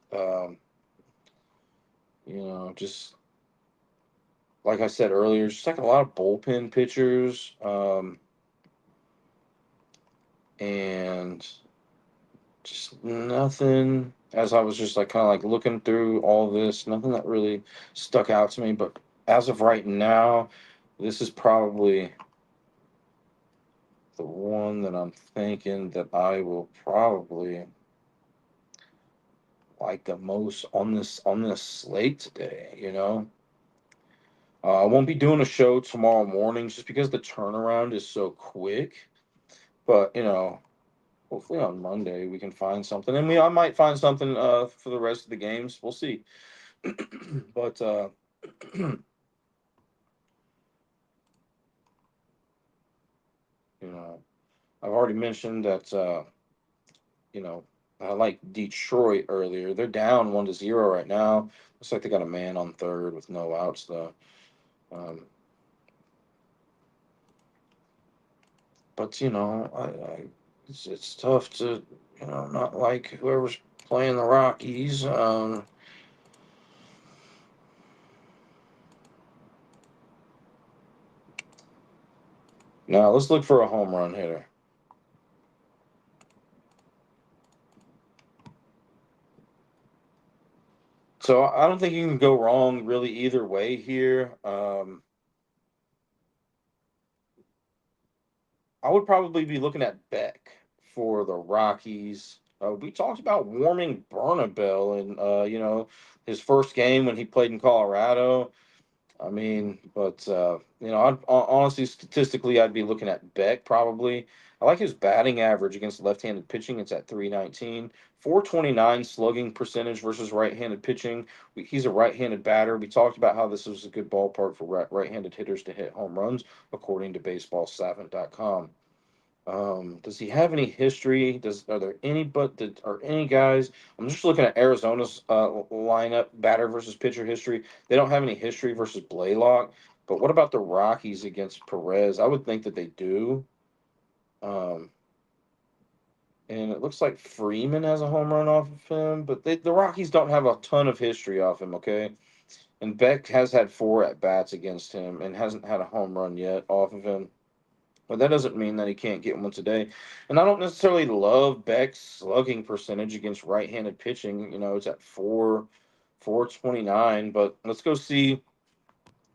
just like I said earlier, just like a lot of bullpen pitchers, and just nothing. As I was just like kind of like looking through all this, nothing that really stuck out to me. But as of right now, this is probably the one that I'm thinking that I will probably like the most on this slate today. I won't be doing a show tomorrow morning just because the turnaround is so quick. But hopefully on Monday we can find something, and I might find something for the rest of the games. We'll see. But you know, I've already mentioned that you know I like Detroit earlier. They're down 1-0 right now. Looks like they got a man on third with no outs though. Um, but it's tough to not like whoever's playing the Rockies. Now let's look for a home run hitter. So I don't think you can go wrong really either way here. I would probably be looking at Beck for the Rockies. We talked about warming Bernabel in his first game when he played in Colorado. I mean, but honestly, statistically, I'd be looking at Beck probably. I like his batting average against left-handed pitching. It's at 319, 429 slugging percentage versus right-handed pitching. He's a right-handed batter. We talked about how this was a good ballpark for right-handed hitters to hit home runs, according to BaseballSavant.com. Does he have any history? Are there any are any guys? I'm just looking at Arizona's lineup, batter versus pitcher history. They don't have any history versus Blaylock. But what about the Rockies against Perez? I would think that they do. Um, and it looks like Freeman has a home run off of him, but the Rockies don't have a ton of history off him. Okay, and Beck has had 4 at bats against him and hasn't had a home run yet off of him. But that doesn't mean that he can't get one today. And I don't necessarily love Beck's slugging percentage against right-handed pitching. It's at 429. But let's go see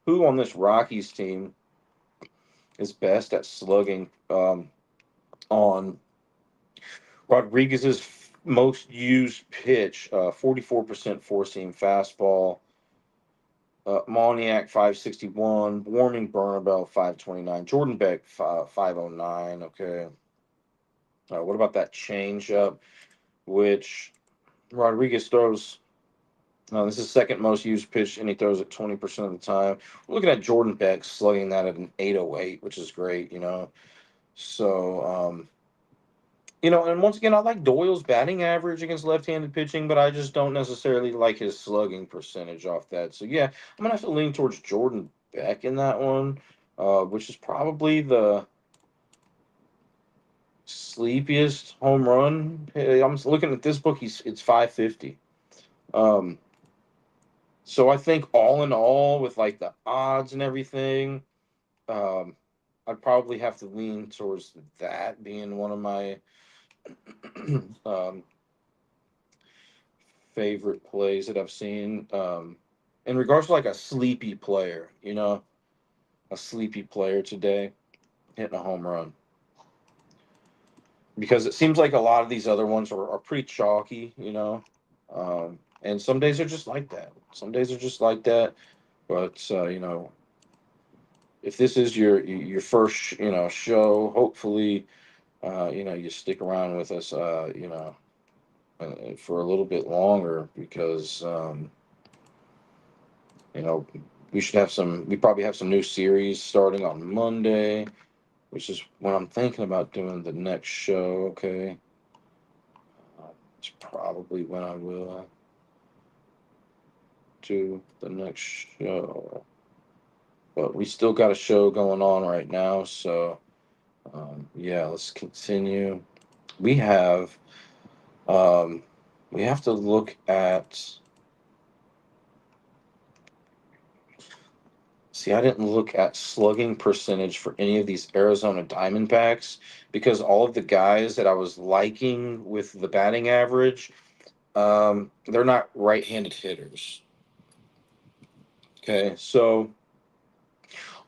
who on this Rockies team is best at slugging. On Rodriguez's most used pitch, 44% four-seam fastball. Moniak 561, Warming Bernabel 529, Jordan Beck 509. Okay. What about that changeup, which Rodriguez throws? This is second most used pitch, and he throws it 20% of the time. We're looking at Jordan Beck slugging that at an 808, which is great. So, and once again, I like Doyle's batting average against left-handed pitching, but I just don't necessarily like his slugging percentage off that. So, yeah, I'm gonna have to lean towards Jordan Beck in that one, which is probably the sleepiest home run. I'm looking at this book. It's 550. Um, so I think all in all, with like the odds and everything, um, I'd probably have to lean towards that being one of my um, favorite plays that I've seen. In regards to like a sleepy player, a sleepy player today hitting a home run. Because it seems like a lot of these other ones are pretty chalky. And some days are just like that. Some days are just like that. But if this is your first show, hopefully you stick around with us for a little bit longer because you know we probably have some new series starting on Monday, which is when I'm thinking about doing the next show. Okay, it's probably when I will do the next show. but we still got a show going on right now. So yeah, let's continue. We have um, we have to look at. See, I didn't look at slugging percentage for any of these Arizona Diamondbacks because all of the guys that I was liking with the batting average, they're not right-handed hitters. Okay, so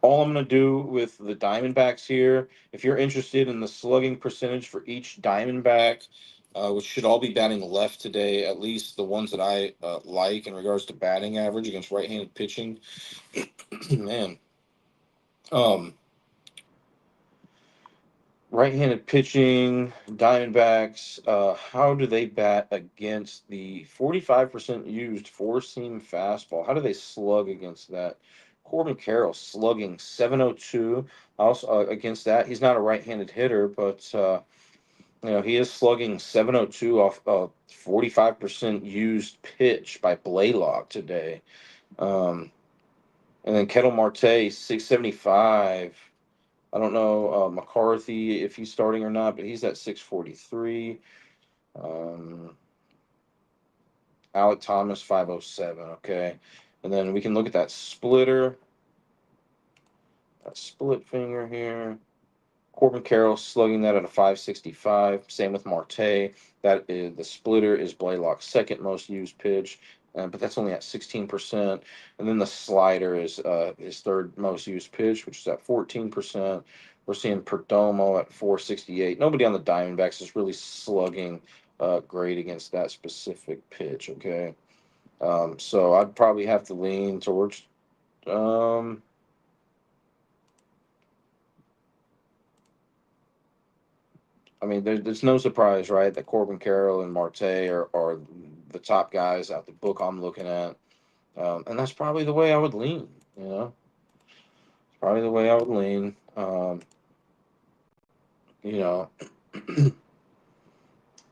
all I'm going to do with the Diamondbacks here, if you're interested in the slugging percentage for each Diamondback, which should all be batting left today, at least the ones that I like in regards to batting average against right-handed pitching, man. Um, Right-handed pitching, Diamondbacks, how do they bat against the 45% used four-seam fastball? How do they slug against that? Corbin Carroll slugging 702. Also against that, he's not a right-handed hitter, but he is slugging 702 off a 45% used pitch by Blaylock today. Um, and then Kettle Marte 675. I don't know McCarthy if he's starting or not, but he's at 643. Um, Alec Thomas 507. Okay, and then we can look at that splitter, that split finger here. Corbin Carroll slugging that at a 565. Same with Marte. That is the splitter is Blaylock's second most used pitch, but that's only at 16%. And then the slider is his third most used pitch, which is at 14%. We're seeing Perdomo at 468. Nobody on the Diamondbacks is really slugging great against that specific pitch. Okay, so I'd probably have to lean towards. Um, I mean, there's no surprise, right, that Corbin Carroll and Marte are the top guys out the book I'm looking at, and that's probably the way I would lean. Probably the way I would lean. You know,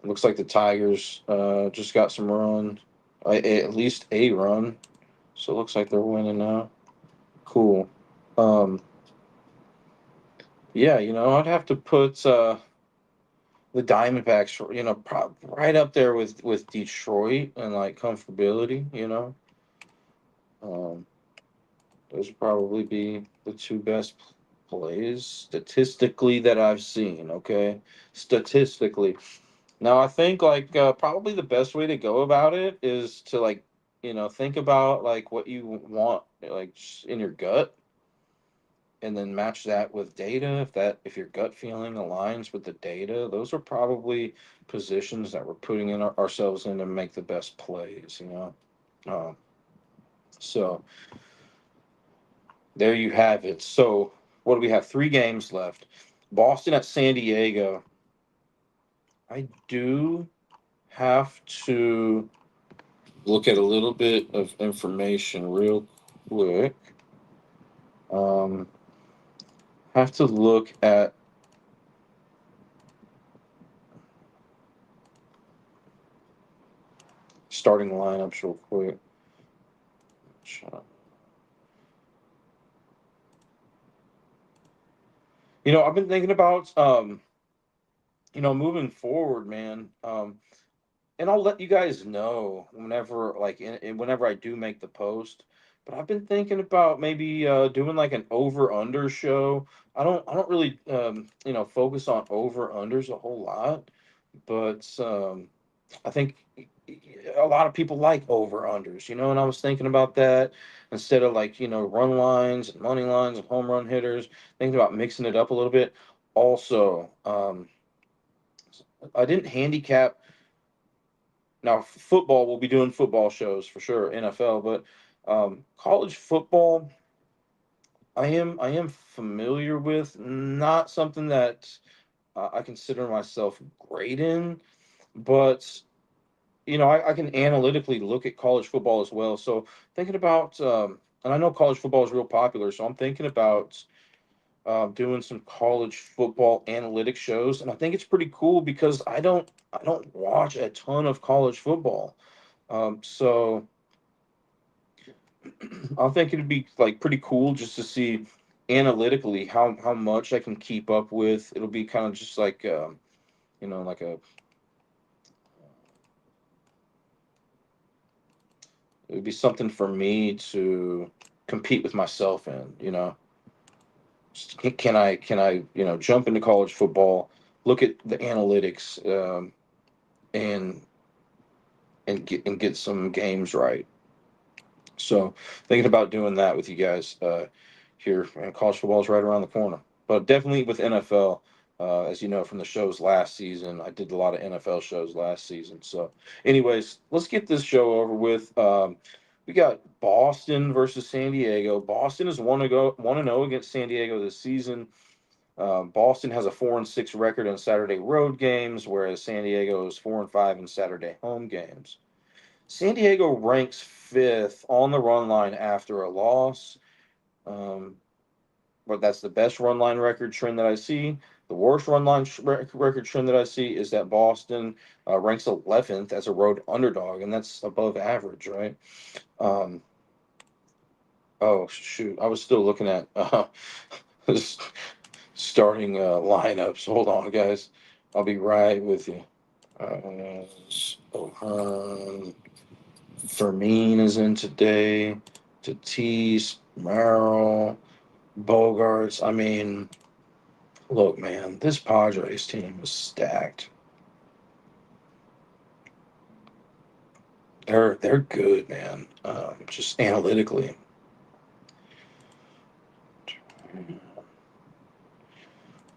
looks like the Tigers just got some run, at least a run, so it looks like they're winning now. Cool. Um, yeah, I'd have to put the Diamondbacks, right up there with Detroit and like comfortability. Um, those would probably be the two best plays statistically that I've seen. Okay, statistically. Now I think like probably the best way to go about it is to like think about like what you want like in your gut, and then match that with data. If your gut feeling aligns with the data, those are probably positions that we're putting ourselves in to make the best plays. Um, so there you have it. So what do we have? 3 games left. Boston at San Diego. I do have to look at a little bit of information real quick. Um, have to look at starting lineups real quick. I've been thinking about moving forward, man. And I'll let you guys know whenever like whenever I do make the post. But I've been thinking about maybe doing like an over under show. I don't really focus on over unders a whole lot, but I think a lot of people like over unders, and I was thinking about that instead of like run lines and money lines and home run hitters, thinking about mixing it up a little bit. Also, I didn't handicap. Now, football, we'll be doing football shows for sure, NFL, but college football, I am familiar with. Not something that I consider myself great in, but I can analytically look at college football as well. So thinking about, and I know college football is real popular, so I'm thinking about doing some college football analytic shows, and I think it's pretty cool because I don't watch a ton of college football. So I think it'd be like pretty cool just to see analytically how much I can keep up with. It'll be kind of just like like a it would be something for me to compete with myself in. Can I jump into college football, look at the analytics, and get some games right. So thinking about doing that with you guys here. And college football is right around the corner, but definitely with NFL. As you know from the shows last season, I did a lot of NFL shows last season. So, anyways, let's get this show over with. We got Boston versus San Diego. Boston is 1-0 against San Diego this season. Boston has a 4-6 record in Saturday road games, whereas San Diego is 4-5 in Saturday home games. San Diego ranks fifth on the run line after a loss. Um, but that's the best run line record trend that I see. The worst run line record trend that I see is that Boston ranks 11th as a road underdog, and that's above average, right? Um, oh, shoot. I was still looking at starting lineups. Hold on, guys. I'll be right with you. So, Fermin is in today. Tatis, Merrill, Bogarts. I mean, look, man, this Padres team is stacked. They're good, man. Just analytically,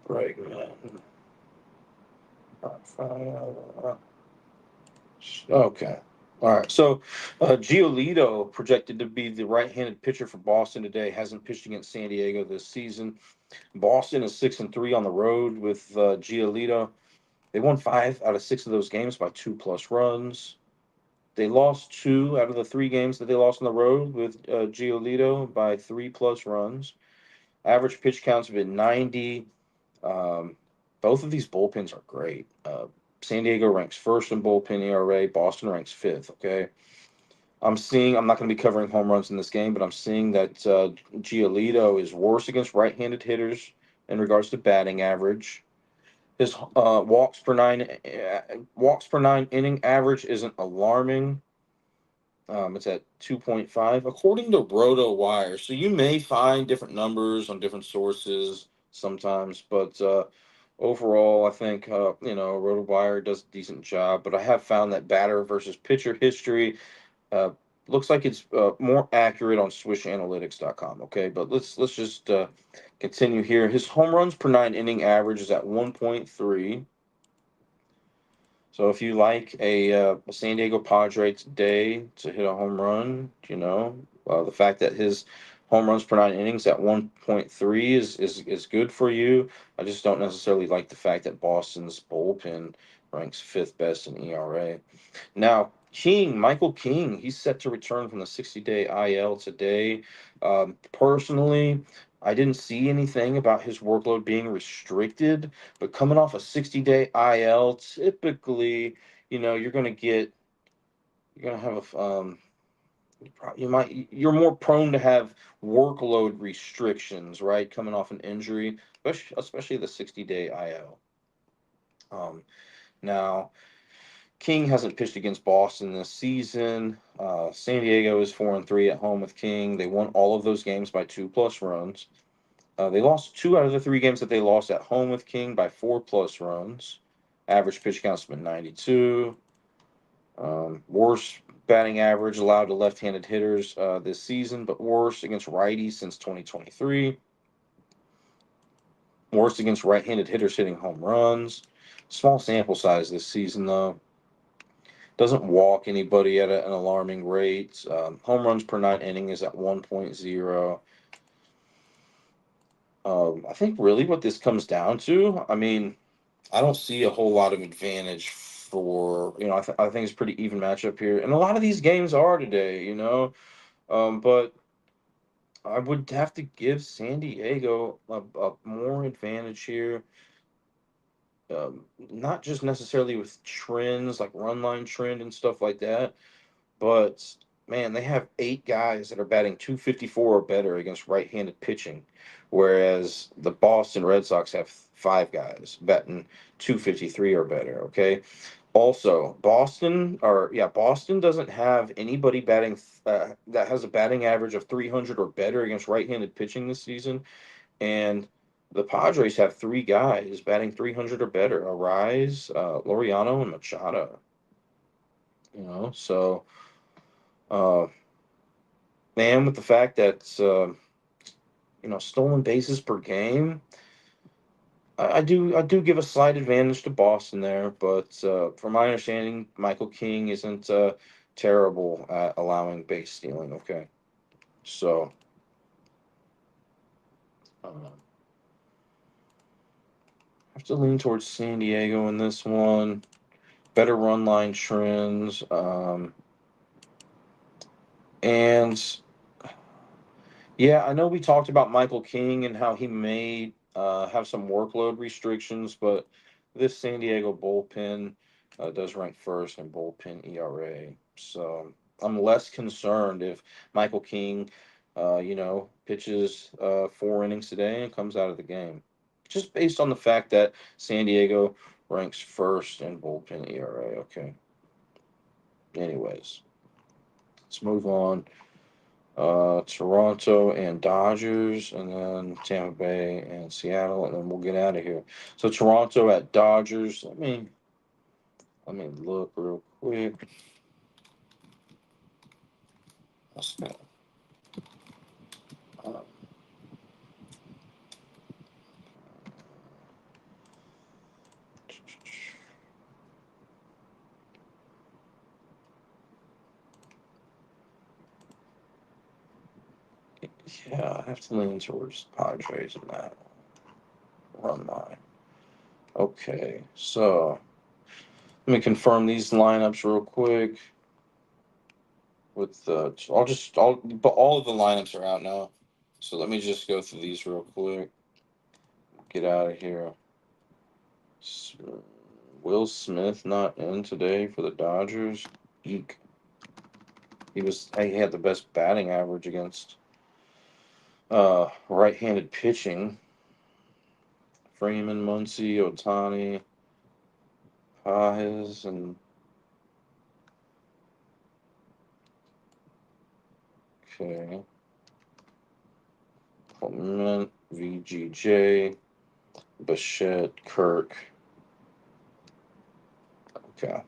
right, man. Okay. All right. So, Giolito projected to be the right-handed pitcher for Boston today. Hasn't pitched against San Diego this season. Boston is 6-3 on the road with Giolito. They won 5 out of 6 of those games by 2+ runs. They lost 2 out of the 3 games that they lost on the road with Giolito by 3+ runs. Average pitch counts have been 90. Um, both of these bullpens are great. San Diego ranks first in bullpen ERA. Boston ranks fifth. Okay. I'm not going to be covering home runs in this game, but I'm seeing that Giolito is worse against right-handed hitters in regards to batting average. His walks per nine inning average isn't alarming. It's at 2.5 according to Roto Wire. So you may find different numbers on different sources sometimes, but overall, I think Roto Wire does a decent job. But I have found that batter versus pitcher history uh, looks like it's more accurate on SwishAnalytics.com. Okay, but let's just continue here. His home runs per 9 inning average is at 1.3. So if you like a San Diego Padre today to hit a home run, the fact that his home runs per 9 innings at 1.3 is good for you. I just don't necessarily like the fact that Boston's bullpen ranks fifth best in ERA. Now, Michael King, he's set to return from the 60-day IL today. Personally, I didn't see anything about his workload being restricted, but coming off a 60-day IL, typically, you're going to have you're more prone to have workload restrictions, right? Coming off an injury, especially the 60-day IL. Now, King hasn't pitched against Boston this season. San Diego is 4-3 at home with King. They won all of those games by 2+ runs. They lost 2 out of the 3 games that they lost at home with King by 4+ runs. Average pitch count's been 92. Worst batting average allowed to left-handed hitters this season, but worst against righties since 2023. Worst against right-handed hitters hitting home runs. Small sample size this season, though. Doesn't walk anybody at an alarming rate. Home runs per 9 inning is at 1.0. I think really what this comes down to, I mean, I don't see a whole lot of advantage for, I think it's pretty even matchup here. And a lot of these games are today. But I would have to give San Diego a more advantage here. Not just necessarily with trends like run line trend and stuff like that, but man, they have 8 guys that are batting 254 or better against right-handed pitching, whereas the Boston Red Sox have 5 guys batting 253 or better. Okay. Also, Boston doesn't have anybody batting that has a batting average of 300 or better against right-handed pitching this season, and the Padres have 3 guys batting 300 or better: Arise, Laureano, and Machado. So uh, man, with the fact that stolen bases per game, I do give a slight advantage to Boston there, but from my understanding, Michael King isn't terrible at allowing base stealing. Okay, so I have to lean towards San Diego in this one. Better run line trends, and yeah, I know we talked about Michael King and how he may have some workload restrictions, but this San Diego bullpen does rank first in bullpen ERA. So I'm less concerned if Michael King, pitches 4 innings today and comes out of the game, just based on the fact that San Diego ranks first in bullpen ERA. Okay. Anyways, let's move on. Toronto and Dodgers, and then Tampa Bay and Seattle, and then we'll get out of here. So Toronto at Dodgers. Let me look real quick. Let's go. Uh, yeah, I have to lean towards Padres in that run line. Okay, so let me confirm these lineups real quick. But all of the lineups are out now. So let me just go through these real quick. Get out of here. Will Smith not in today for the Dodgers. Eek. He had the best batting average against right-handed pitching. Freeman, Muncy, Otani, Paz, and okay, Clement, VGJ, Bichette, Kirk. Okay.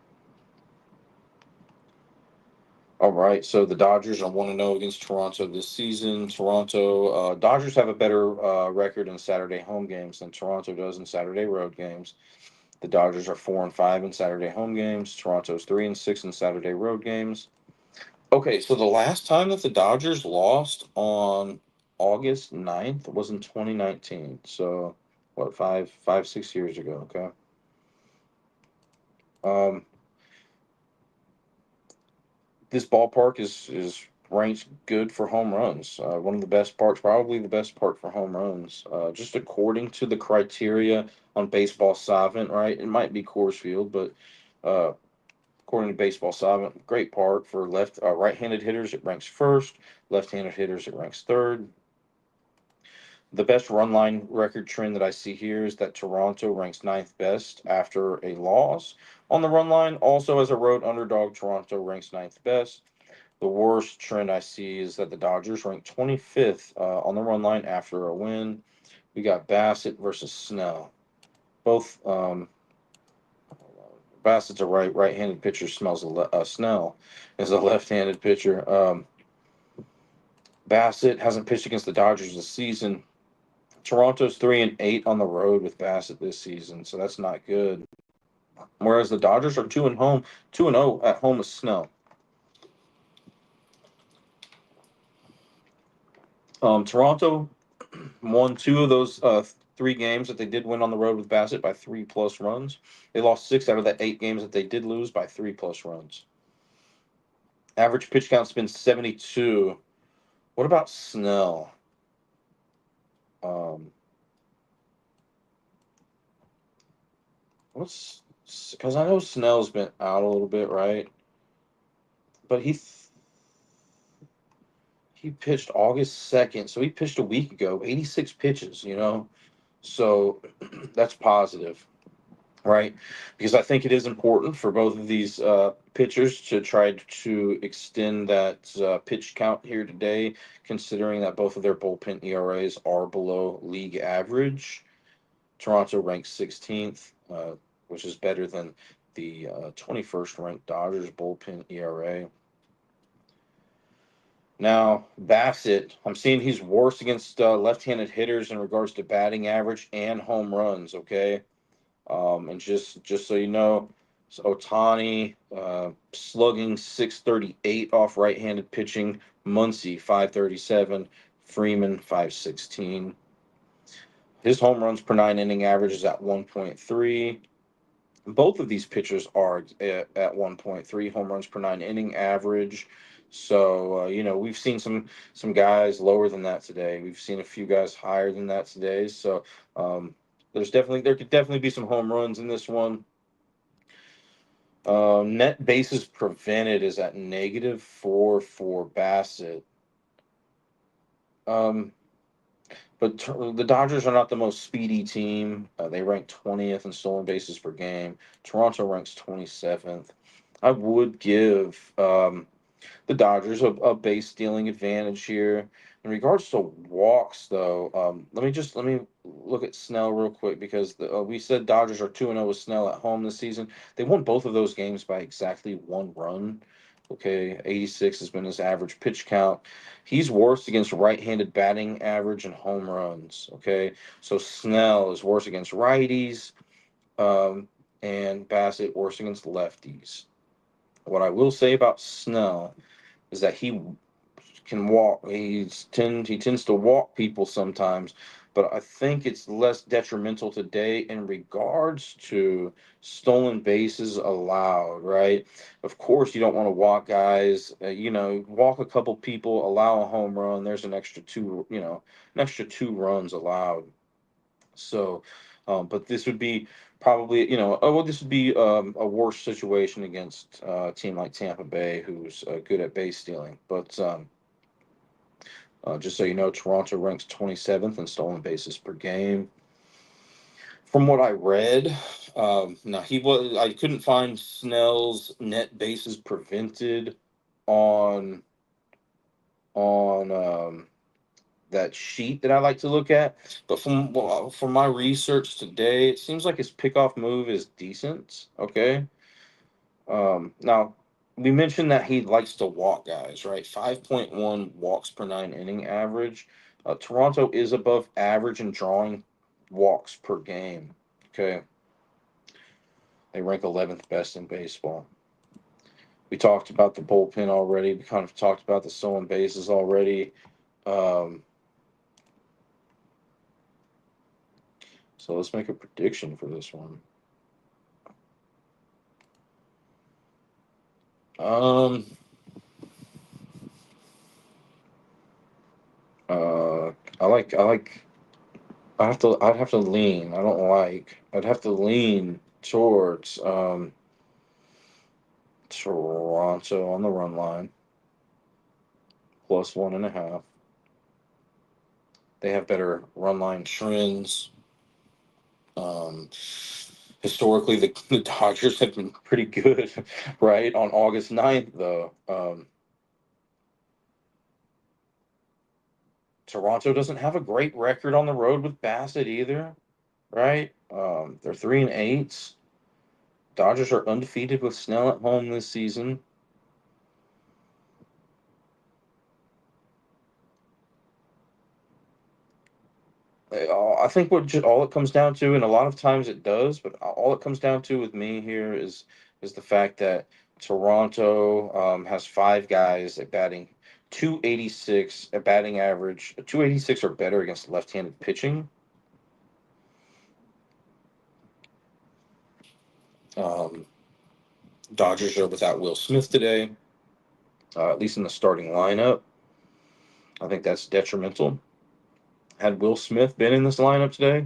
All right, so the Dodgers are 1-0 against Toronto this season. Dodgers have a better record in Saturday home games than Toronto does in Saturday road games. The Dodgers are 4-5 in Saturday home games. Toronto's 3-6 in Saturday road games. Okay, so the last time that the Dodgers lost on August 9th was in 2019. So what, 6 years ago? Okay. Um, this ballpark is ranked good for home runs. One of the best parks, probably the best park for home runs. Just according to the criteria on Baseball Savant, right? It might be Coors Field, but uh, according to Baseball Savant, great park for right-handed hitters. It ranks first. Left-handed hitters, it ranks third. The best run line record trend that I see here is that Toronto ranks ninth best after a loss on the run line. Also, as a road underdog, Toronto ranks ninth best. The worst trend I see is that the Dodgers rank 25th on the run line after a win. We got Bassett versus Snell. Both Bassett's a right-handed pitcher. Snell is a left-handed pitcher. Bassett hasn't pitched against the Dodgers this season. Toronto's 3-8 on the road with Bassett this season, so that's not good. Whereas the Dodgers are 2-0 at home with Snell. Toronto won 2 of those 3 games that they did win on the road with Bassett by 3+ runs. They lost 6 out of the 8 games that they did lose by 3+ runs. Average pitch count's been 72. What about Snell? Um, what's because I know Snell's been out a little bit, right? But he pitched August 2nd, so he pitched a week ago, 86 pitches, So that's positive, right? Because I think it is important for both of these pitchers to try to extend that pitch count here today, considering that both of their bullpen ERAs are below league average. Toronto ranks 16th, which is better than the 21st ranked Dodgers bullpen ERA. Now, Bassett, I'm seeing he's worse against left-handed hitters in regards to batting average and home runs. Okay, and just so you know, so Otani slugging 638 off right-handed pitching. Muncy 537, Freeman 516. His home runs per nine inning average is at 1.3. Both of these pitchers are at 1.3 home runs per nine inning average. So we've seen some guys lower than that today. We've seen a few guys higher than that today. So there could definitely be some home runs in this one. Net bases prevented is at -4 for Bassett. Um, But the Dodgers are not the most speedy team. They rank 20th in stolen bases per game. Toronto ranks 27th. I would give the Dodgers a base stealing advantage here. In regards to walks, though, let me look at Snell real quick because we said Dodgers are 2-0 with Snell at home this season. They won both of those games by exactly one run. Okay, 86 has been his average pitch count. He's worse against right-handed batting average and home runs. Okay, so Snell is worse against righties, um, and Bassett worse against lefties. What I will say about Snell is that he can walk. He tends to walk people sometimes, but I think it's less detrimental today in regards to stolen bases allowed. Right? Of course, you don't want to walk guys. Walk a couple people, allow a home run. There's an extra two. An extra two runs allowed. So, but this would be probably, this would be a worse situation against a team like Tampa Bay, who's good at base stealing. But just so you know, Toronto ranks 27th in stolen bases per game. From what I read, now I couldn't find Snell's net bases prevented on on that sheet that I like to look at. But from my research today, it seems like his pickoff move is decent. Okay. Now we mentioned that he likes to walk guys, right? 5.1 walks per nine inning average. Toronto is above average in drawing walks per game. Okay. They rank 11th best in baseball. We talked about the bullpen already. We kind of talked about the stolen bases already. Um, so let's make a prediction for this one. Um, uh, I like. I'd have to lean. I don't like. I'd have to lean towards Toronto on the run line plus 1.5. They have better run line trends. Um, Historically, the Dodgers have been pretty good, right? On August 9th, though, Toronto doesn't have a great record on the road with Bassett either, right? They're 3-8. Dodgers are undefeated with Snell at home this season. I think all it comes down to, and a lot of times it does, but all it comes down to with me here is the fact that Toronto has five guys at batting 286 at batting average, 286 or better against left-handed pitching. Um, Dodgers are without Will Smith today, at least in the starting lineup. I think that's detrimental. Had Will Smith been in this lineup today,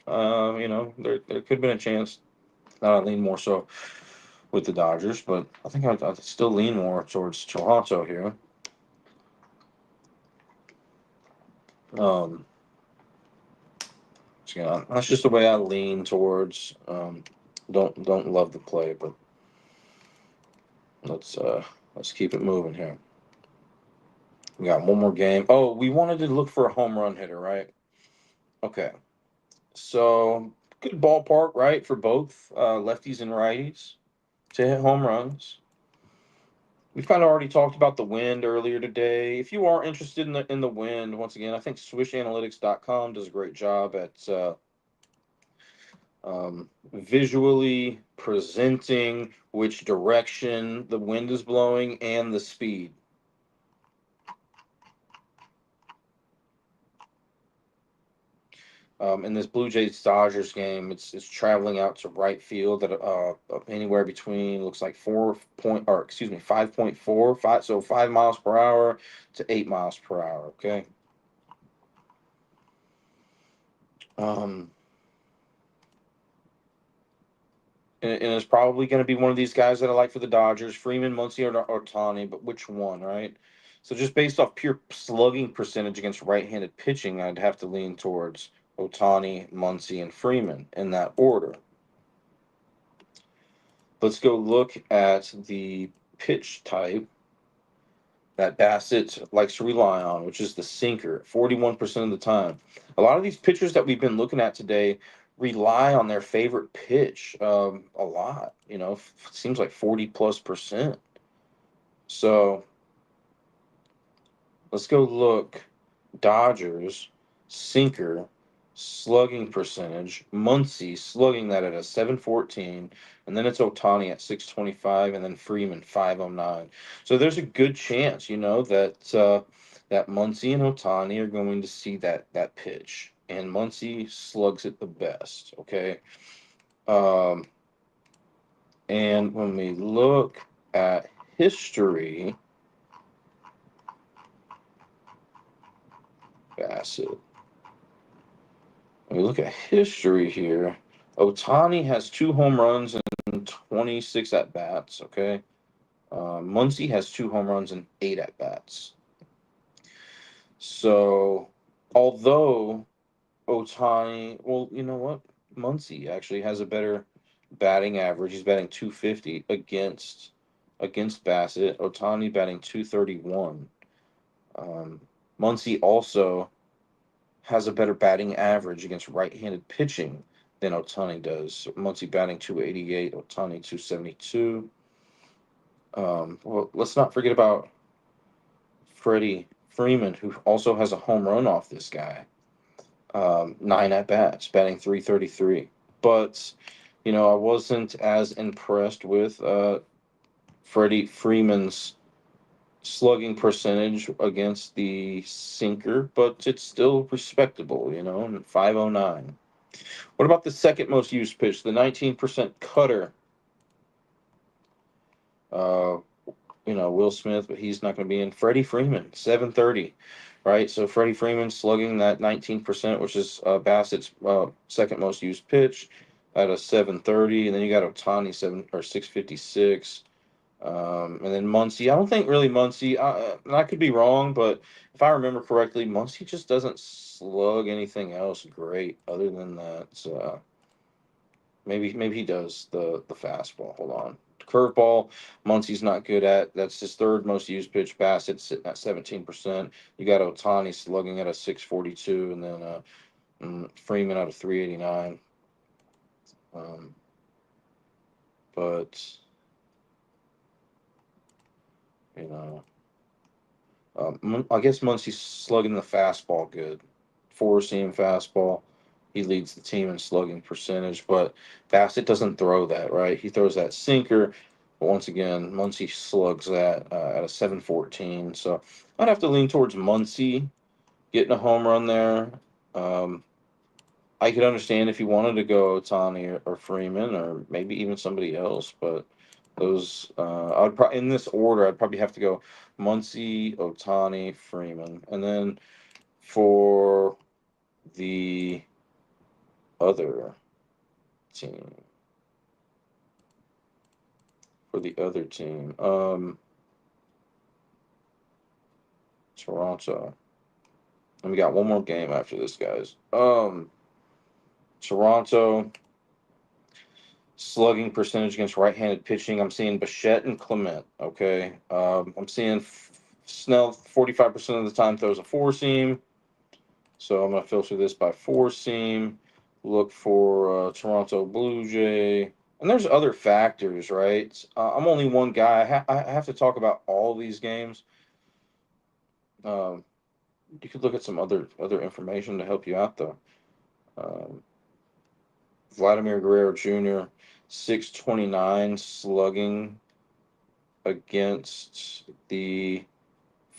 there could have been a chance. I lean more so with the Dodgers, but I think I'd still lean more towards Toronto here. Um, so, yeah, that's just the way I lean towards. Don't love the play, but let's uh let's keep it moving here. We got one more game. Oh, we wanted to look for a home run hitter, right? Okay. So good ballpark, right, for both lefties and righties to hit home runs. We've kind of already talked about the wind earlier today. If you are interested in the wind, once again, I think swishanalytics.com does a great job at visually presenting which direction the wind is blowing and the speed. In this Blue Jays Dodgers game, it's traveling out to right field at anywhere between looks like 5.4 so 5 miles per hour to 8 miles per hour. Okay. Um, and it's probably going to be one of these guys that I like for the Dodgers, Freeman, Muncy, or Ohtani, but which one, right? So just based off pure slugging percentage against right-handed pitching, I'd have to lean towards Ohtani, Muncy, and Freeman in that order. Let's go look at the pitch type that Bassett likes to rely on, which is the sinker, 41% of the time. A lot of these pitchers that we've been looking at today rely on their favorite pitch a lot. Seems like 40 plus percent. So let's go look. Dodgers, sinker, slugging percentage. Muncy slugging that at a 714, and then it's Ohtani at 625, and then Freeman 509. So there's a good chance, that Muncy and Ohtani are going to see that pitch, and Muncy slugs it the best. Okay, um, and when we look at history, Bassett. When we look at history here, Ohtani has 2 home runs and 26 at bats. Okay, Muncy has 2 home runs and 8 at bats. So, although Ohtani, well, you know what? Muncy actually has a better batting average. He's batting 250 against Bassett. Ohtani batting 231. Um, Muncy also has a better batting average against right-handed pitching than Ohtani does. Muncy batting 288, Ohtani 272. Well, let's not forget about Freddie Freeman, who also has a home run off this guy. 9 at bats, batting 333. But I wasn't as impressed with Freddie Freeman's slugging percentage against the sinker, but it's still respectable, 509. What about the second most used pitch, the 19% cutter? Uh, Will Smith, but he's not going to be in. Freddie Freeman, 730, right? So Freddie Freeman slugging that 19%, which is Bassett's second most used pitch, at a 730, and then you got Ohtani 656. And then Muncy. I don't think really Muncy. I could be wrong, but if I remember correctly, Muncy just doesn't slug anything else great other than that. Maybe he does the fastball. Hold on. Curveball, Muncy's not good at. That's his third most used pitch. Bassett's sitting at 17%. You got Ohtani slugging at a 642, and then Freeman at a 389. Um, but you know, I guess Muncy's slugging the fastball good. Four seam fastball. He leads the team in slugging percentage, but Bassett doesn't throw that, right? He throws that sinker. But once again, Muncy slugs that at a 714. So I'd have to lean towards Muncy getting a home run there. Um, I could understand if you wanted to go Ohtani or Freeman or maybe even somebody else, but those I'd probably in this order I'd probably have to go Muncy, Ohtani, Freeman, and then for the other team, Toronto. And we got one more game after this, guys. Toronto slugging percentage against right-handed pitching. I'm seeing Bichette and Clement. Okay. I'm seeing Snell 45% of the time throws a four seam. So I'm gonna filter this by four seam. Look for Toronto Blue Jay. And there's other factors, right? I'm only one guy. I have to talk about all these games. Um, you could look at some other information to help you out, though. Um, Vladimir Guerrero Jr. 629 slugging against the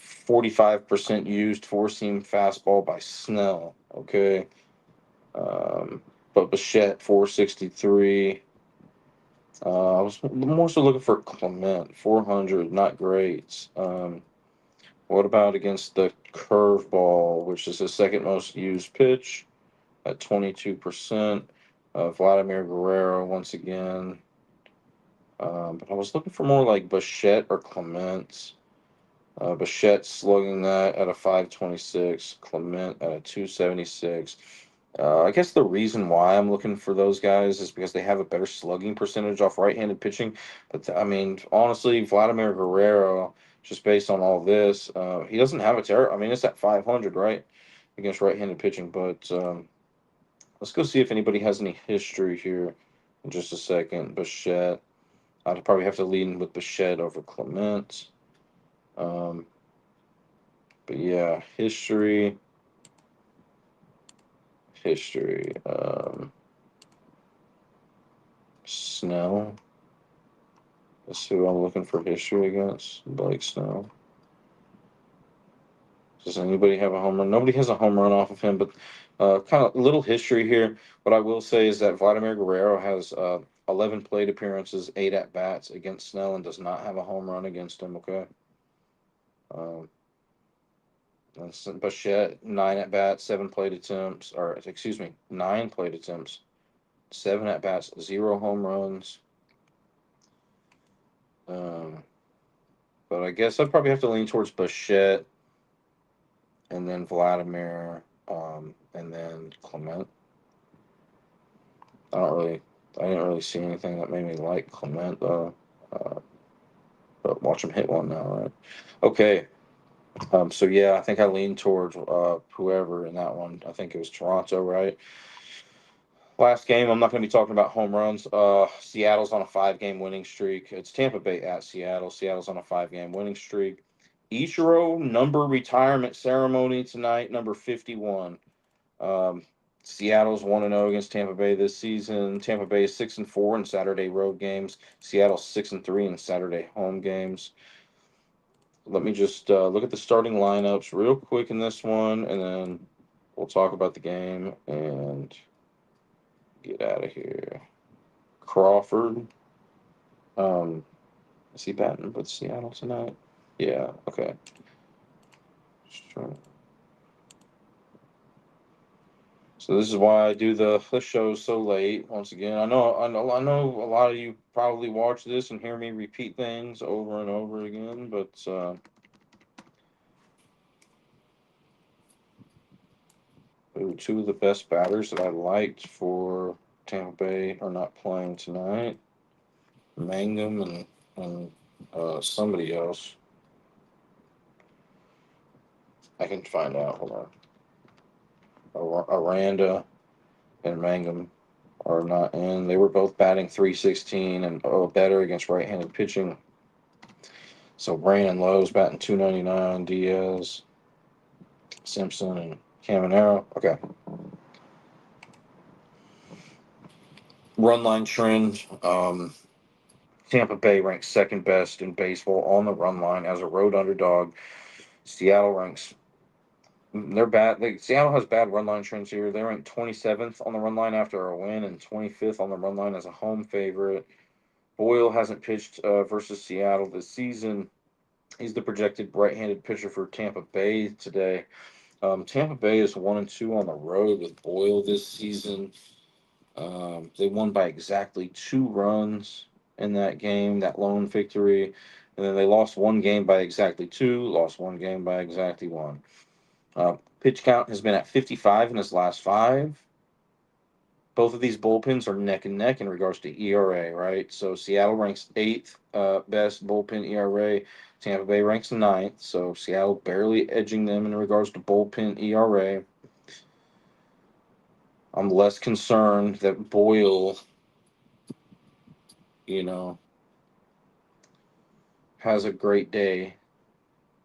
45% used four seam fastball by Snell. Okay. But Bichette 463. I was more so looking for Clement 400. Not great. What about against the curveball, which is the second most used pitch at 22%? Vladimir Guerrero once again. But I was looking for more like Bichette or Clement. Bichette slugging that at a 526, Clement at a 276. I guess the reason why I'm looking for those guys is because they have a better slugging percentage off right-handed pitching. But I mean, honestly, Vladimir Guerrero, just based on all this, he doesn't have a terror. I mean, it's at 500, right, against right-handed pitching. But let's go see if anybody has any history here in just a second. Bichette, I'd probably have to lean with Bichette over Clement. Um, but yeah, history. Snell. Let's see who I'm looking for history against. Blake Snell. Does anybody have a home run? Nobody has a home run off of him, but kind of little history here. What I will say is that Vladimir Guerrero has 11 plate appearances, 8 at bats against Snell, and does not have a home run against him. Okay. Um, Bichette 9 at bats, 7 plate attempts, or excuse me, 9 plate attempts, 7 at bats, 0 home runs. Um, but I guess I'd probably have to lean towards Bichette and then Vladimir, and then Clement. I didn't really see anything that made me like Clement though. Uh, but watch him hit one now, right? Okay. So yeah, I think I lean towards whoever in that one. I think it was Toronto, right? Last game, I'm not going to be talking about home runs. Seattle's on a 5-game winning streak. It's Tampa Bay at Seattle. Seattle's on a 5-game winning streak. Ichiro number retirement ceremony tonight, number 51. Um, Seattle's 1-0 against Tampa Bay this season. Tampa Bay is 6-4 in Saturday road games. Seattle's 6-3 in Saturday home games. Let me just look at the starting lineups real quick in this one, and then we'll talk about the game and get out of here. Crawford. Um, is he batting with Seattle tonight? Yeah. Okay. Sure. So this is why I do the show so late. Once again, I know. A lot of you probably watch this and hear me repeat things over and over again, but two of the best batters that I liked for Tampa Bay are not playing tonight. Mangum and somebody else. I can find out. Hold on. Aranda and Mangum are not in. They were both batting 316 and better against right-handed pitching. So Brandon Lowe's batting 299. Diaz, Simpson, and Caminero. Okay. Run line trend. Tampa Bay ranks second best in baseball on the run line as a road underdog. Seattle ranks. They're bad. Seattle has bad run line trends here. They rank 27th on the run line after a win and 25th on the run line as a home favorite. Boyle hasn't pitched versus Seattle this season. He's the projected right-handed pitcher for Tampa Bay today. Tampa Bay is 1-2 on the road with Boyle this season. They won by exactly 2 runs in that game, that lone victory, and then they lost one game by exactly 2, lost one game by exactly 1. Pitch count has been at 55 in his last five. Both of these bullpens are neck and neck in regards to ERA, right? So Seattle ranks eighth best bullpen ERA. Tampa Bay ranks ninth. So Seattle barely edging them in regards to bullpen ERA. I'm less concerned that Boyle, you know, has a great day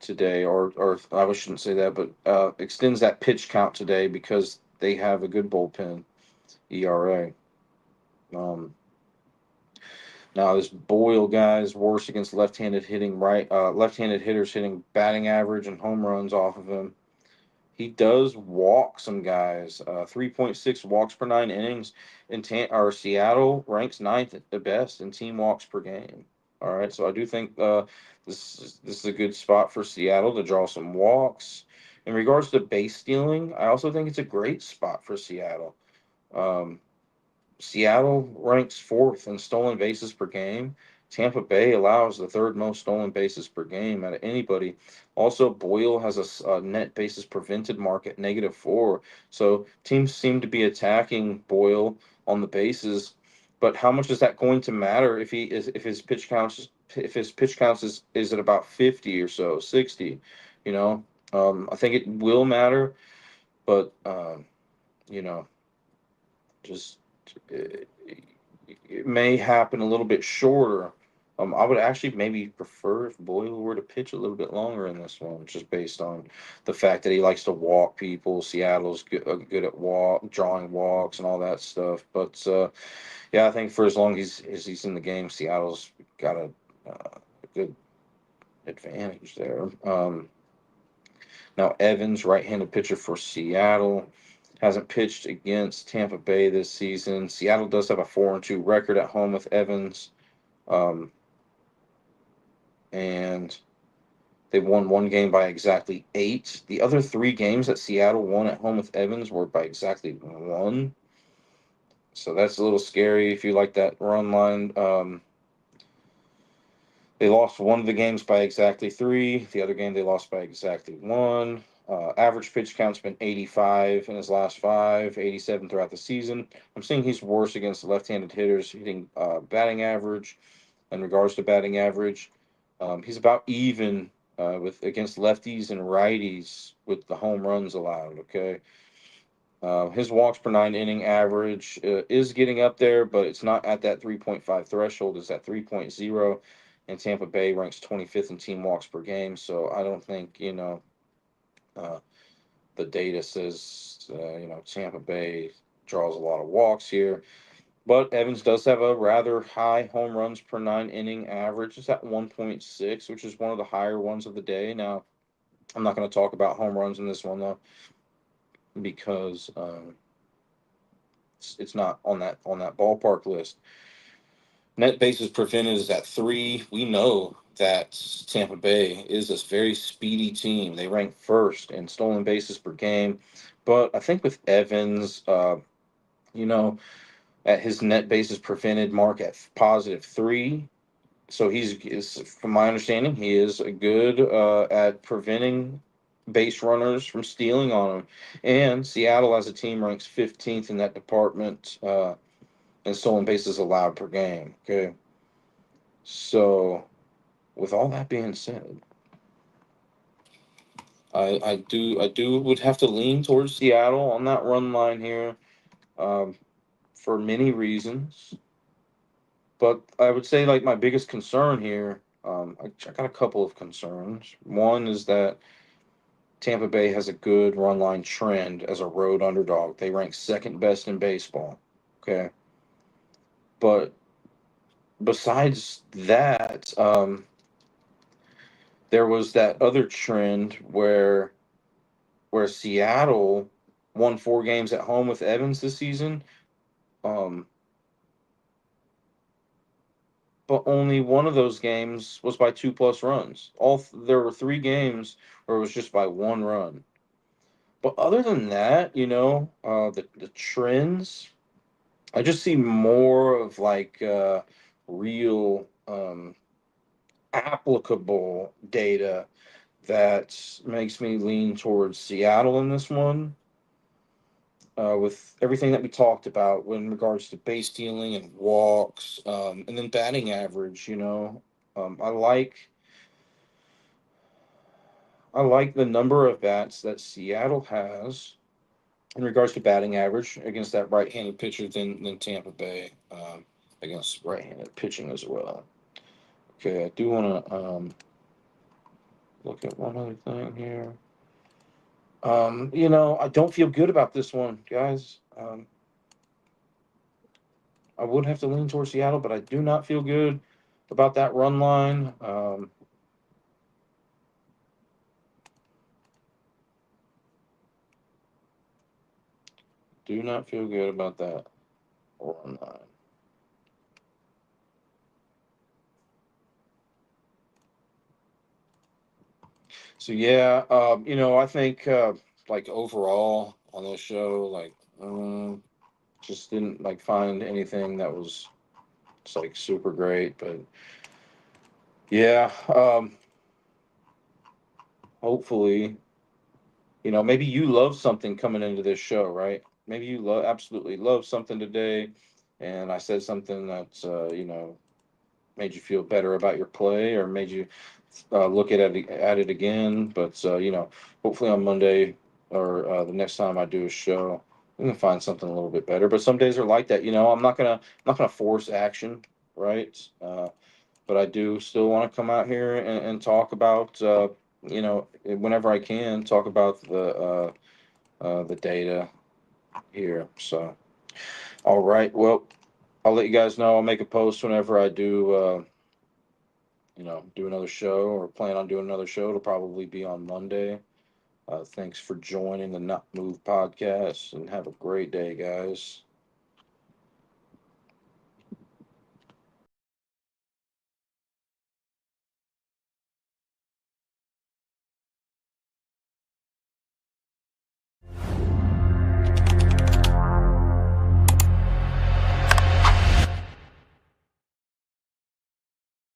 today, or I shouldn't say that, but extends that pitch count today because they have a good bullpen ERA. Um, Now this Boyle guy is worse against left-handed hitters hitting batting average and home runs off of him. He does walk some guys. 3.6 walks per 9 innings. Seattle ranks ninth at the best in team walks per game. All right, so I do think this is a good spot for Seattle to draw some walks. In regards to base stealing, I also think it's a great spot for Seattle. Um, Seattle ranks fourth in stolen bases per game. Tampa Bay allows the third most stolen bases per game out of anybody. Also, Boyle has a net bases prevented mark at -4. So teams seem to be attacking Boyle on the bases. But how much is that going to matter if his pitch counts is at about 50 or so, 60? You know, I think it will matter, but you know, just it, it may happen a little bit shorter. I would actually maybe prefer if Boyle were to pitch a little bit longer in this one, just based on the fact that he likes to walk people. Seattle's good at drawing walks and all that stuff. But yeah, I think for as long as he's in the game, Seattle's got a good advantage there. Now Evans, right-handed pitcher for Seattle, hasn't pitched against Tampa Bay this season. Seattle does have a 4-2 record at home with Evans, um, and they won one game by exactly 8. The other 3 games that Seattle won at home with Evans were by exactly 1. So that's a little scary if you like that run line. They lost one of the games by exactly 3. The other game they lost by exactly 1. Average pitch count's been 85 in his last 5, 87 throughout the season. I'm seeing he's worse against left-handed hitters hitting batting average. In regards to batting average, he's about even with against lefties and righties with the home runs allowed. Okay, his walks per 9 inning average is getting up there, but it's not at that 3.5 threshold. It's at 3.0, and Tampa Bay ranks 25th in team walks per game. So I don't think uh, the data says Tampa Bay draws a lot of walks here. But Evans does have a rather high home runs per 9 inning average. It's at 1.6, which is one of the higher ones of the day. Now, I'm not going to talk about home runs in this one though, because it's not on that ballpark list. Net bases prevented is at 3. We know that Tampa Bay is a very speedy team. They rank first in stolen bases per game. But I think with Evans, you know, at his net bases prevented mark at +3. So from my understanding, he is good at preventing base runners from stealing on him. And Seattle as a team ranks 15th in that department in stolen bases allowed per game. Okay. So with all that being said, I do would have to lean towards Seattle on that run line here, um, for many reasons. But I would say like my biggest concern here, I got a couple of concerns. One is that Tampa Bay has a good run line trend as a road underdog. They rank second best in baseball. Okay. But besides that, there was that other trend where Seattle won 4 games at home with Evans this season. Um, but only one of those games was by 2+ runs. There were 3 games where it was just by 1 run. But other than that, the trends, I just see more of like real applicable data that makes me lean towards Seattle in this one. With everything that we talked about in regards to base stealing and walks, and then batting average, um, I like I like the number of bats that Seattle has in regards to batting average against that right-handed pitcher than Tampa Bay, against right-handed pitching as well. Okay, I do want to look at one other thing here. I don't feel good about this one, guys. I would have to lean towards Seattle, but I do not feel good about that run line. Do not feel good about that run line. So yeah, I think like overall on this show, like just didn't like find anything that was just like super great. But yeah, hopefully, maybe you love something coming into this show, right? Maybe you absolutely love something today, and I said something that's made you feel better about your play or made you look at it again. But hopefully on Monday or the next time I do a show, I'm gonna find something a little bit better. But some days are like that. I'm not gonna force action, right? But I do still want to come out here and talk about whenever I can talk about the data here. So all right, well. I'll let you guys know. I'll make a post whenever I do. Do another show or plan on doing another show. It'll probably be on Monday. Thanks for joining the Not Move podcast and have a great day, guys.